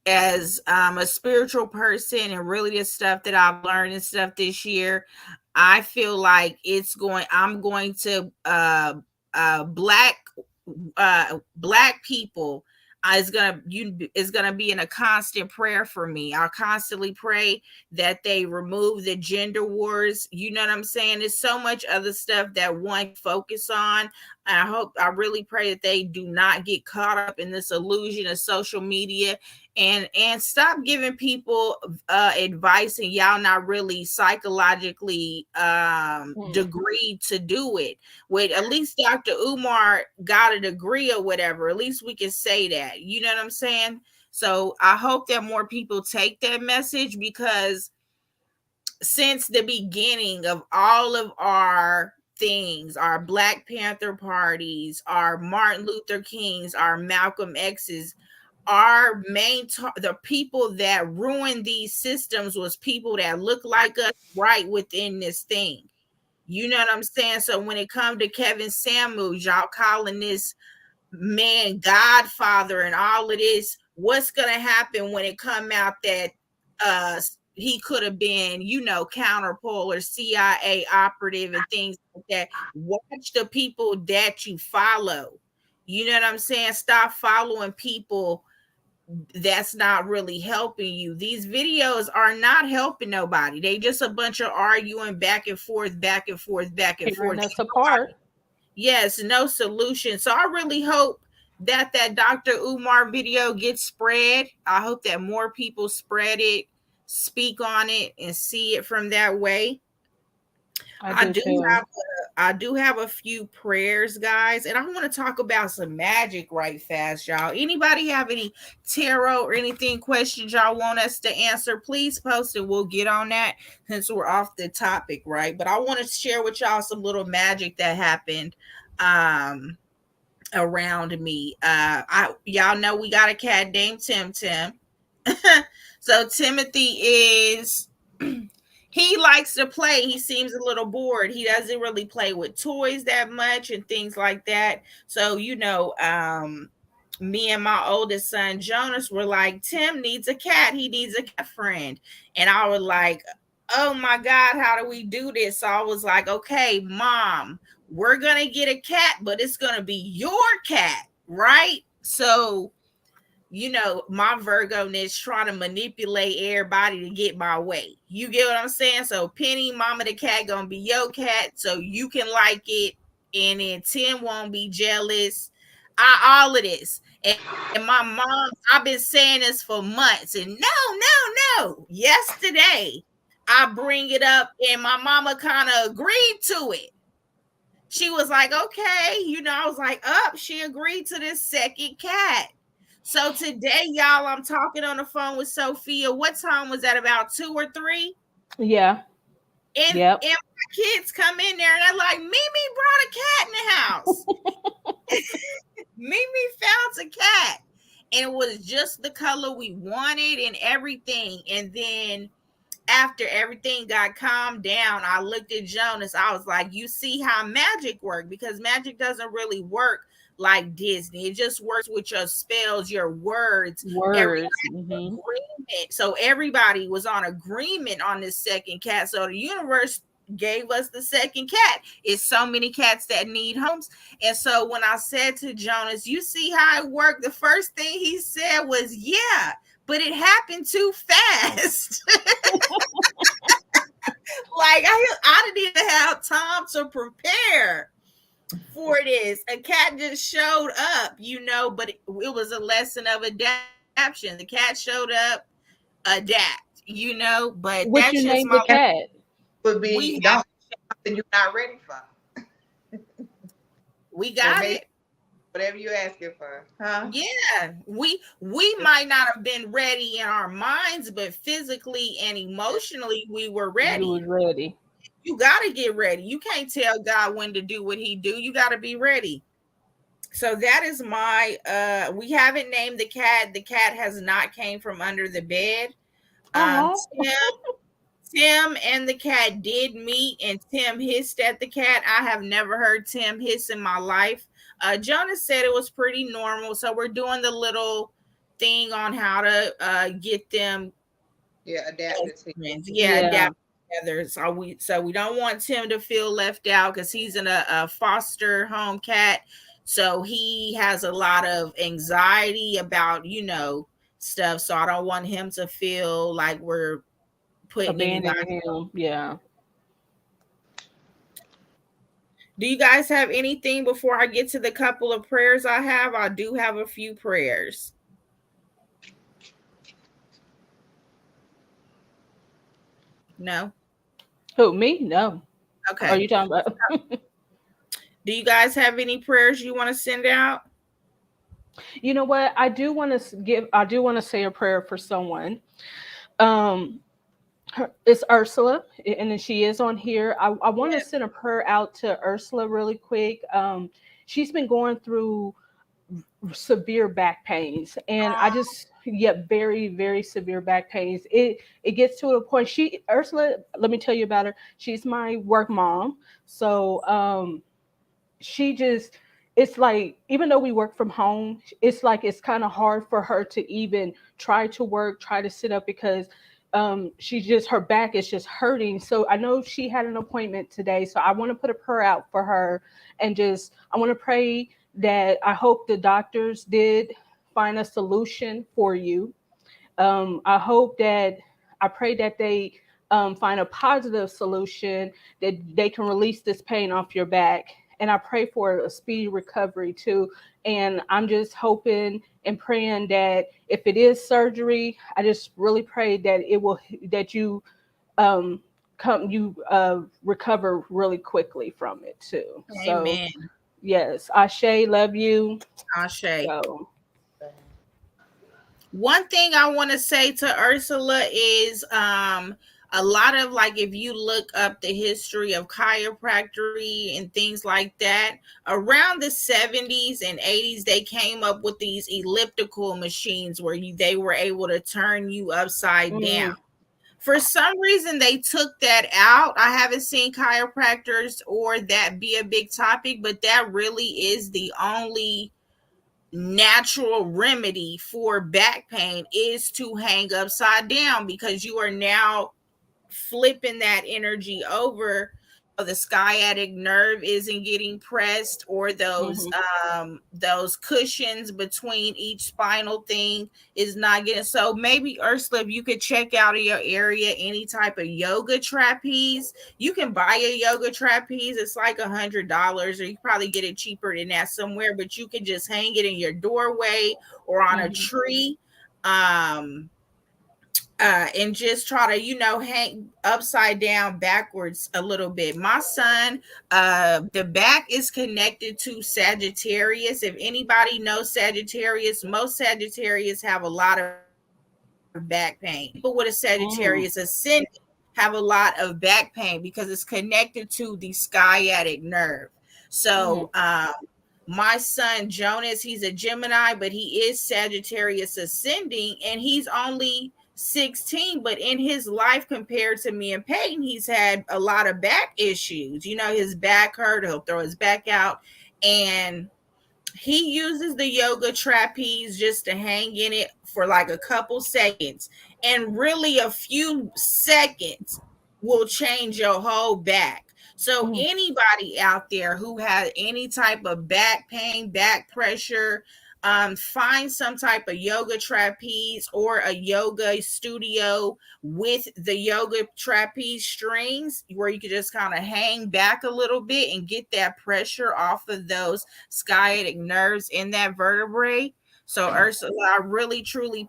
as a spiritual person, and really the stuff that I've learned and stuff this year, I feel like I'm going to black people is gonna be in a constant prayer for me. I'll constantly pray that they remove the gender wars. You know what I'm saying? There's so much other stuff that one focus on. I really pray that they do not get caught up in this illusion of social media and stop giving people advice and y'all not really psychologically degree to do it. With at least Dr. Umar got a degree or whatever. At least we can say that. You know what I'm saying? So I hope that more people take that message, because since the beginning of all of our things, our Black Panther parties, our Martin Luther Kings, our Malcolm X's, our the people that ruined these systems was people that look like us right within this thing. You know what I'm saying? So when it comes to Kevin Samuels, y'all calling this man Godfather and all of this, what's gonna happen when it come out that he could have been, counterpole or CIA operative and things like that? Watch the people that you follow. You know what I'm saying? Stop following people that's not really helping you. These videos are not helping nobody. They just a bunch of arguing back and forth, back and forth, back and forth. Us apart. Yes, no solution. So I really hope that Dr. Umar video gets spread. I hope that more people spread it, speak on it, and see it from that way. I do have a few prayers, guys, and I want to talk about some magic right fast, y'all. Anybody have any tarot or anything questions y'all want us to answer? Please post it. We'll get on that since we're off the topic, right? But I want to share with y'all some little magic that happened around me. Y'all know we got a cat named Tim. So Timothy is he likes to play. He seems a little bored. He doesn't really play with toys that much and things like that. So, me and my oldest son, Jonas, were like, Tim needs a cat. He needs a cat friend. And I was like, oh my God, how do we do this? So I was like, okay, Mom, we're going to get a cat, but it's going to be your cat, right? So, my Virgo-ness trying to manipulate everybody to get my way. You get what I'm saying? So Penny, Mama the cat, gonna be your cat, so you can like it, and then Tim won't be jealous. All of this. And my mom, I've been saying this for months, and no. Yesterday, I bring it up, and my mama kind of agreed to it. She was like, okay, I was like, she agreed to this second cat. So today, y'all, I'm talking on the phone with Sophia. What time was that? About 2 or 3? Yeah. And my kids come in there and they're like, Mimi brought a cat in the house. Mimi found a cat. And it was just the color we wanted and everything. And then after everything got calmed down, I looked at Jonas. I was like, you see how magic works? Because magic doesn't really work like Disney. It just works with your spells, your words. Agreement. So everybody was on agreement on this second cat. So the universe gave us the second cat. It's so many cats that need homes. And so when I said to Jonas, you see how it worked? The first thing he said was, yeah, but it happened too fast. Like I didn't even have time to prepare for this. A cat just showed up, but it was a lesson of adaptation. The cat showed up, adapt, but what that's you just named the cat would be something you're not ready for. We got it. Whatever you're asking for, huh? Yeah, we might not have been ready in our minds, but physically and emotionally, we were ready. You was ready. You got to get ready. You can't tell God when to do what he do. You got to be ready. So that is my, we haven't named the cat. The cat has not came from under the bed. Tim and the cat did meet, and Tim hissed at the cat. I have never heard Tim hiss in my life. Jonas said it was pretty normal. So we're doing the little thing on how to get them adapted to adapt together. So we don't want Tim to feel left out because he's in a foster home cat. So he has a lot of anxiety about, stuff. So I don't want him to feel like we're putting abandoning him. Yeah. Do you guys have anything before I get to the couple of prayers I have? I do have a few prayers. No. Who, me? No. Okay. Are you talking about? Do you guys have any prayers you want to send out? You know what? I do want to say a prayer for someone. It's Ursula, and then she is on here. I want to send a prayer out to Ursula really quick. She's been going through severe back pains, and I just very, very severe back pains. It gets to a point. Ursula, let me tell you about her. She's my work mom. So it's like, even though we work from home, it's like it's kind of hard for her to even try to sit up because her back is just hurting. So I know she had an appointment today. So I want to put a prayer out for her, and I want to pray that I hope the doctors did find a solution for you. I pray that they find a positive solution, that they can release this pain off your back. And I pray for a speedy recovery too. And I'm just hoping and praying that if it is surgery, I just really pray that you recover really quickly from it too. Amen. So, yes, Ashe, love you. Ashe. So. One thing I want to say to Ursula is a lot of, like, if you look up the history of chiropractic and things like that, around the 70s and 80s, they came up with these elliptical machines where they were able to turn you upside down. For some reason, they took that out. I haven't seen chiropractors or that be a big topic, but that really is the only natural remedy for back pain, is to hang upside down, because you are now flipping that energy over. The sciatic nerve isn't getting pressed, or those cushions between each spinal thing is not getting. So maybe, Ursula, if you could check out in your area any type of yoga trapeze. You can buy a yoga trapeze. It's like $100, or you probably get it cheaper than that somewhere, but you can just hang it in your doorway or on a tree. And just try to, hang upside down backwards a little bit. My son, the back is connected to Sagittarius. If anybody knows Sagittarius, most Sagittarius have a lot of back pain. People with a Sagittarius ascendant have a lot of back pain because it's connected to the sciatic nerve. So, my son Jonas, he's a Gemini, but he is Sagittarius ascending, and he's only 16, but in his life, compared to me and Peyton, he's had a lot of back issues. His back hurt, he'll throw his back out, and he uses the yoga trapeze just to hang in it for like a couple seconds, and really a few seconds will change your whole back. So anybody out there who has any type of back pain, back pressure, find some type of yoga trapeze or a yoga studio with the yoga trapeze strings, where you can just kind of hang back a little bit and get that pressure off of those sciatic nerves in that vertebrae. So, Ursula, I really truly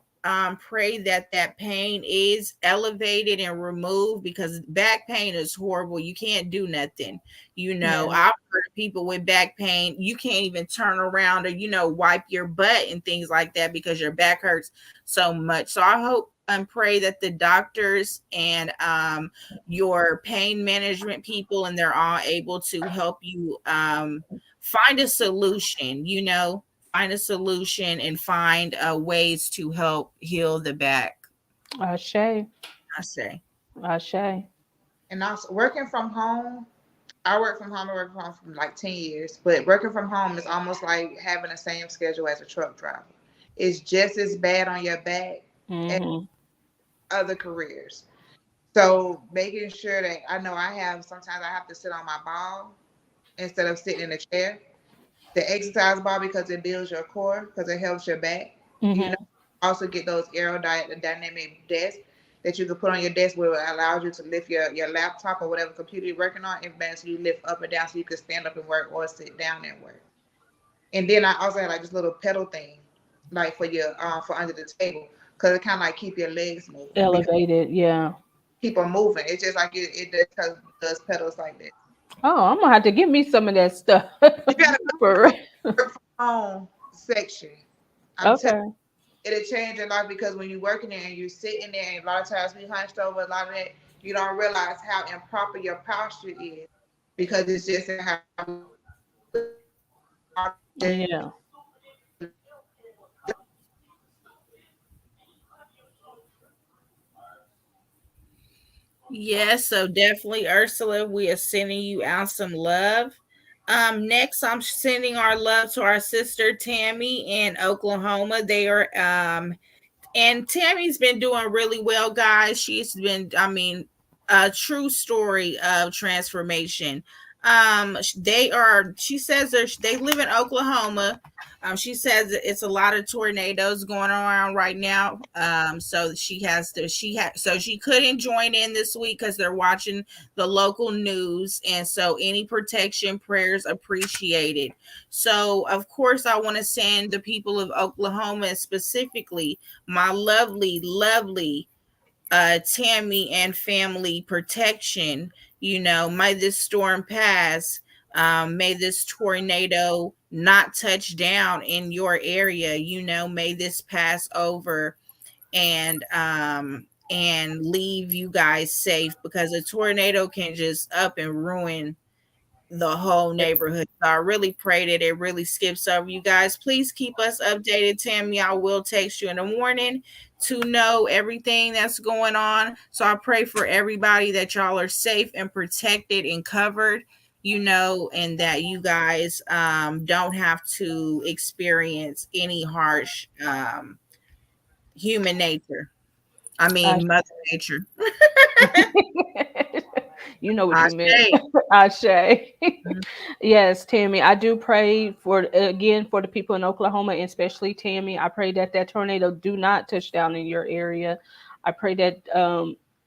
pray that pain is elevated and removed, because back pain is horrible. You can't do nothing. I've heard of people with back pain, you can't even turn around or wipe your butt and things like that because your back hurts so much. So I hope and pray that the doctors and your pain management people, and they're all able to help you find a solution, find a solution and find ways to help heal the back. Ashe. And also, working from home, I work from home for like 10 years, but working from home is almost like having the same schedule as a truck driver. is just as bad on your back as Mm-hmm. other careers. So making sure that sometimes I have to sit on my ball instead of sitting in a chair. The exercise ball, because it builds your core, because it helps your back. You know, Mm-hmm. also get those aerodynamic desks that you can put on your desk where it allows you to lift your laptop or whatever computer you're working on. It makes you lift up and down so you can stand up and work or sit down and work. And then I also had like this little pedal thing, like for your for under the table, because it kind of like keep your legs moving. Because Elevated, yeah. keep them moving. It's just like it does pedals like that. Oh, I'm gonna have to give me some of that stuff. You gotta For real. work from home section. I'm telling Okay. you, it'll change your life, because when you're working there and you're sitting there, and a lot of times we hunched over, a lot of that, you don't realize how improper your posture is, because it's just how Yeah. Yes, so definitely, Ursula, we are sending you out some love. Next, I'm sending our love to our sister Tammy in Oklahoma. They are and Tammy's been doing really well, guys. She's been, I mean, a true story of transformation. She says they live in Oklahoma. She says it's a lot of tornadoes going around right now. So she couldn't join in this week because they're watching the local news, and so any protection prayers appreciated. So of course I want to send the people of Oklahoma, specifically my lovely, lovely Tammy and family, protection. May this storm pass. May this tornado not touch down in your area. May this pass over and leave you guys safe, because a tornado can just up and ruin the whole neighborhood. So I really pray that it really skips over you guys. Please keep us updated, Tammy. I will text you in the morning to know everything that's going on. So I pray for everybody that y'all are safe and protected and covered, and that you guys don't have to experience any harsh human nature. I mean, Mother Nature. You know what you meant. Ashe. Ashe. Yes, Tammy. I do pray for the people in Oklahoma, and especially Tammy. I pray that tornado do not touch down in your area. I pray that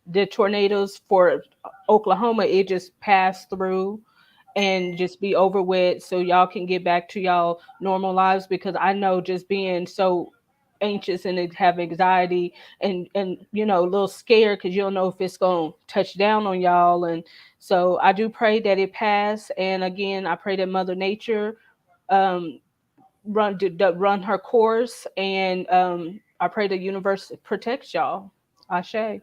the tornadoes for Oklahoma, it just pass through and just be over with, so y'all can get back to y'all normal lives, because I know just being so anxious and have anxiety and a little scared, because you don't know if it's going to touch down on y'all. And so I do pray that it pass, and again I pray that Mother Nature run her course, and I pray the universe protects y'all. Ashe.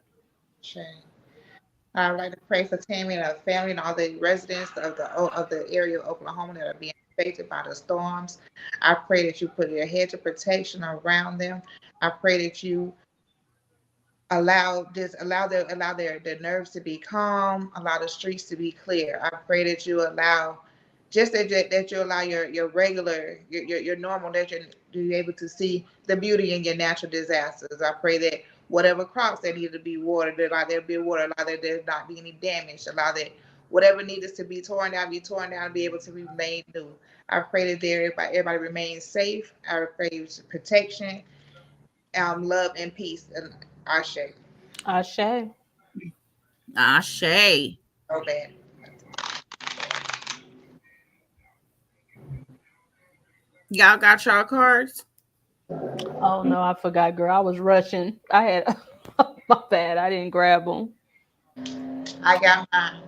I'd like to pray for Tammy and her family and all the residents of the area of Oklahoma that are being affected by the storms. I pray that you put your hedge of protection around them. I pray that you allow their nerves to be calm, allow the streets to be clear. I pray that you allow that you allow your regular, your normal nature to be able to see the beauty in your natural disasters. I pray that whatever crops that need to be watered, allow there to be water, allow there not be any damage, allow that whatever needs to be torn down, and be able to be made new. I pray that everybody remains safe. I pray for protection, love, and peace. And Ashe. Ashe. Ashe. So bad. Y'all got y'all cards? Oh no, I forgot, girl. I was rushing. I had my bad. I didn't grab them. I got mine.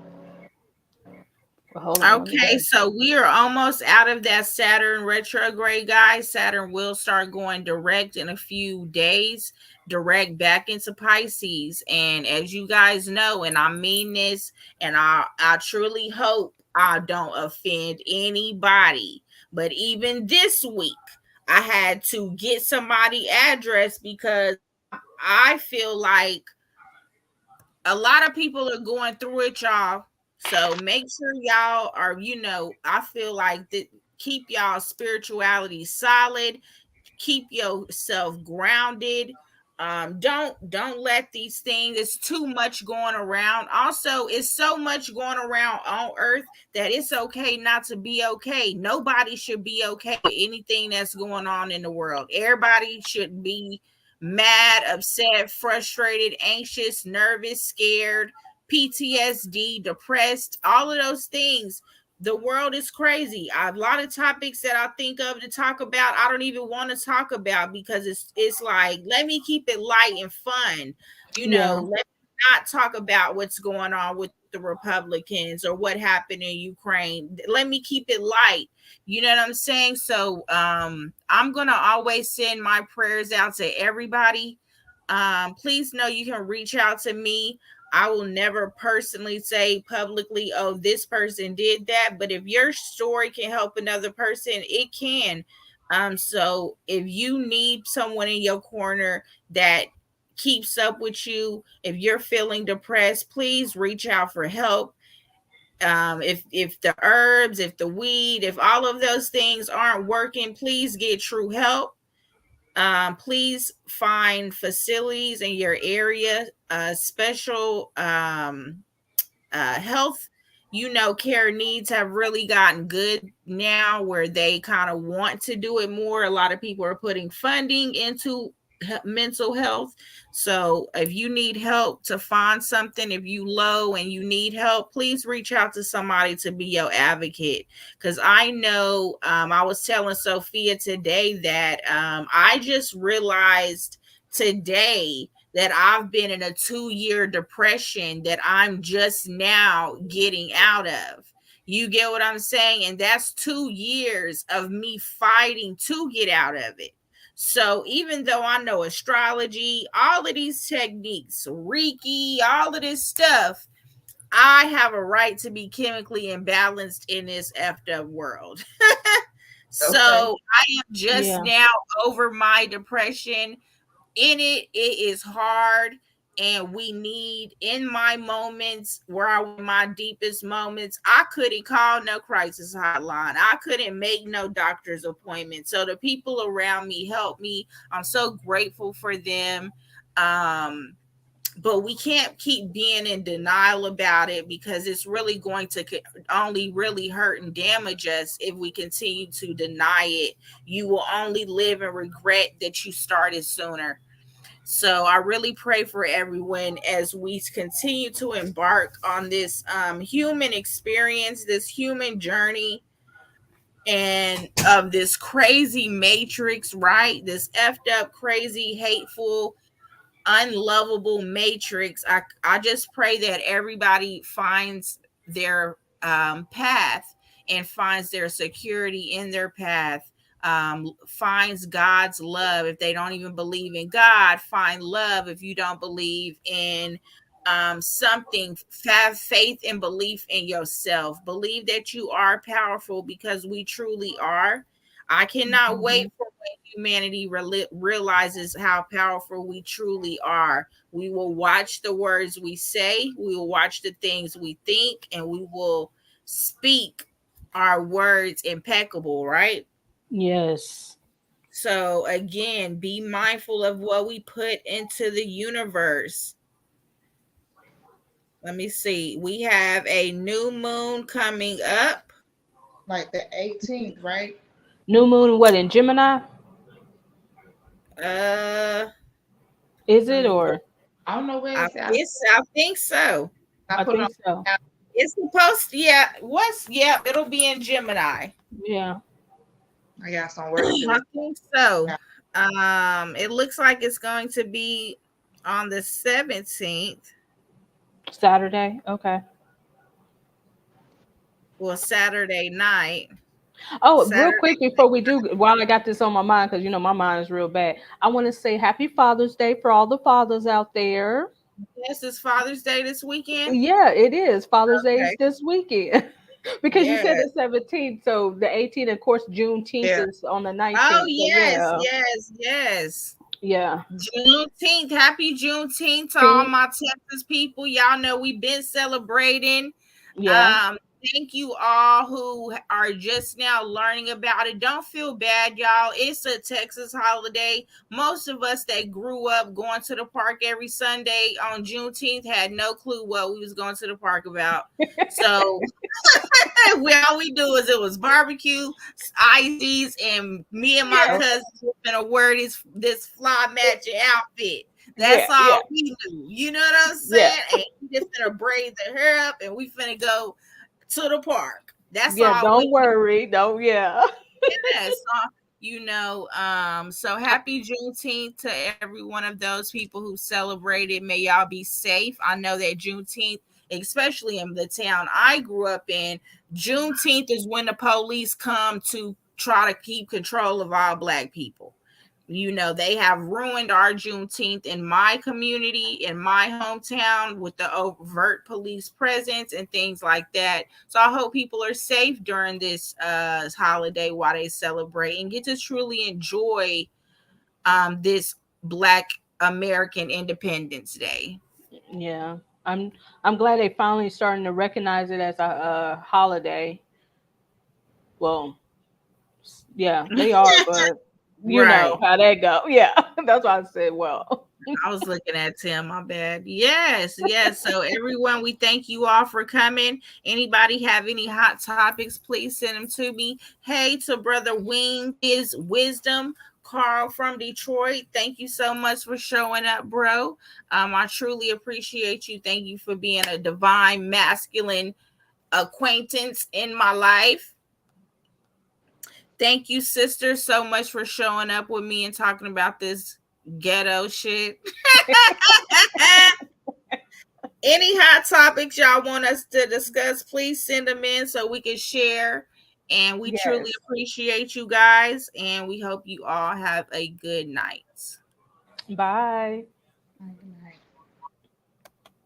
Okay, so we are almost out of that Saturn retrograde, guys. Saturn will start going direct in a few days, direct back into Pisces. And as you guys know, and I mean this, and I truly hope I don't offend anybody, but even this week, I had to get somebody address, because I feel like a lot of people are going through it, y'all. So make sure y'all are, I feel like that, keep y'all spirituality solid. Keep yourself grounded. Don't let these things, it's too much going around. Also, it's so much going around on earth that it's okay not to be okay. Nobody should be okay with anything that's going on in the world. Everybody should be mad, upset, frustrated, anxious, nervous, scared, PTSD, depressed, all of those things. The world is crazy. A lot of topics that I think of to talk about, I don't even want to talk about because it's like, let me keep it light and fun. You know, let me not talk about what's going on with the Republicans or what happened in Ukraine. Let me keep it light. You know what I'm saying? So I'm gonna always send my prayers out to everybody. Please know you can reach out to me. I will never personally say publicly, oh, this person did that. But if your story can help another person, it can. So if you need someone in your corner that keeps up with you, if you're feeling depressed, please reach out for help. If the herbs, if the weed, if all of those things aren't working, please get true help. Please find facilities in your area, special health, care needs have really gotten good now where they kind of want to do it more. A lot of people are putting funding into mental health. So if you need help to find something, if you low and you need help, please reach out to somebody to be your advocate. Because I know I was telling Sophia today that I just realized today that I've been in a 2-year depression that I'm just now getting out of. You get what I'm saying? And that's 2 years of me fighting to get out of it. So even though I know astrology, all of these techniques, Reiki, all of this stuff, I have a right to be chemically imbalanced in this effed up world. So I am just now over my depression. In it is hard, and we need, in my moments where I was my deepest moments, I couldn't call no crisis hotline. I couldn't make no doctor's appointment. So the people around me helped me. I'm so grateful for them. But we can't keep being in denial about it because it's really going to only really hurt and damage us if we continue to deny it. You will only live in regret that you started sooner. So I really pray for everyone as we continue to embark on this human experience, this human journey, and of this crazy matrix, right? This effed up, crazy, hateful, unlovable matrix. I just pray that everybody finds their path and finds their security in their path. Finds God's love. If they don't even believe in God, find love. If you don't believe in something, have faith and belief in yourself. Believe that you are powerful because we truly are. I cannot wait for when humanity realizes how powerful we truly are. We will watch the words we say, we will watch the things we think, and we will speak our words impeccable, right? Yes. So again, be mindful of what we put into the universe. Let me see. We have a new moon coming up. Like the 18th, right? New moon, what, in Gemini? Is it, or? I don't know where I think so. I think so. It's supposed to, it'll be in Gemini. Yeah. I got some work. I think so. It looks like it's going to be on the 17th. Saturday. Okay. Well, Saturday night. Oh, real quick before we do, while I got this on my mind, because my mind is real bad. I want to say Happy Father's Day for all the fathers out there. Yes, it's Father's Day this weekend. Yeah, it is. Father's Day is this weekend. Because you said the 17th, so the 18th, of course, Juneteenth is on the 19th. Oh, yes. Yeah. Juneteenth. Happy Juneteenth to all my Texas people. Y'all know we've been celebrating. Yeah. thank you all who are just now learning about it. Don't feel bad, y'all. It's a Texas holiday. Most of us that grew up going to the park every Sunday on Juneteenth had no clue what we was going to the park about. So all we do is it was barbecue, ices, and me and my cousins were gonna wear this fly matching outfit. That's all we knew. You know what I'm saying? And we just gonna braid the hair up and we finna go to the park. That's all. Don't worry. Don't so happy Juneteenth to every one of those people who celebrated. May y'all be safe. I know that Juneteenth, especially in the town I grew up in, Juneteenth is when the police come to try to keep control of all Black people. They have ruined our Juneteenth in my community, in my hometown, with the overt police presence and things like that. So I hope people are safe during this holiday while they celebrate and get to truly enjoy this Black American Independence Day. Yeah, I'm glad they finally starting to recognize it as a holiday. Well, yeah, they are, but you know how that go. Yeah, that's why I said, well. I was looking at Tim, my bad. Yes. So everyone, we thank you all for coming. Anybody have any hot topics, please send them to me. Hey, to Brother Wing is Wisdom, Carl from Detroit. Thank you so much for showing up, bro. I truly appreciate you. Thank you for being a divine masculine acquaintance in my life. Thank you, sister, so much for showing up with me and talking about this ghetto shit. Any hot topics y'all want us to discuss, please send them in so we can share. And we truly appreciate you guys. And we hope you all have a good night. Bye. Good night.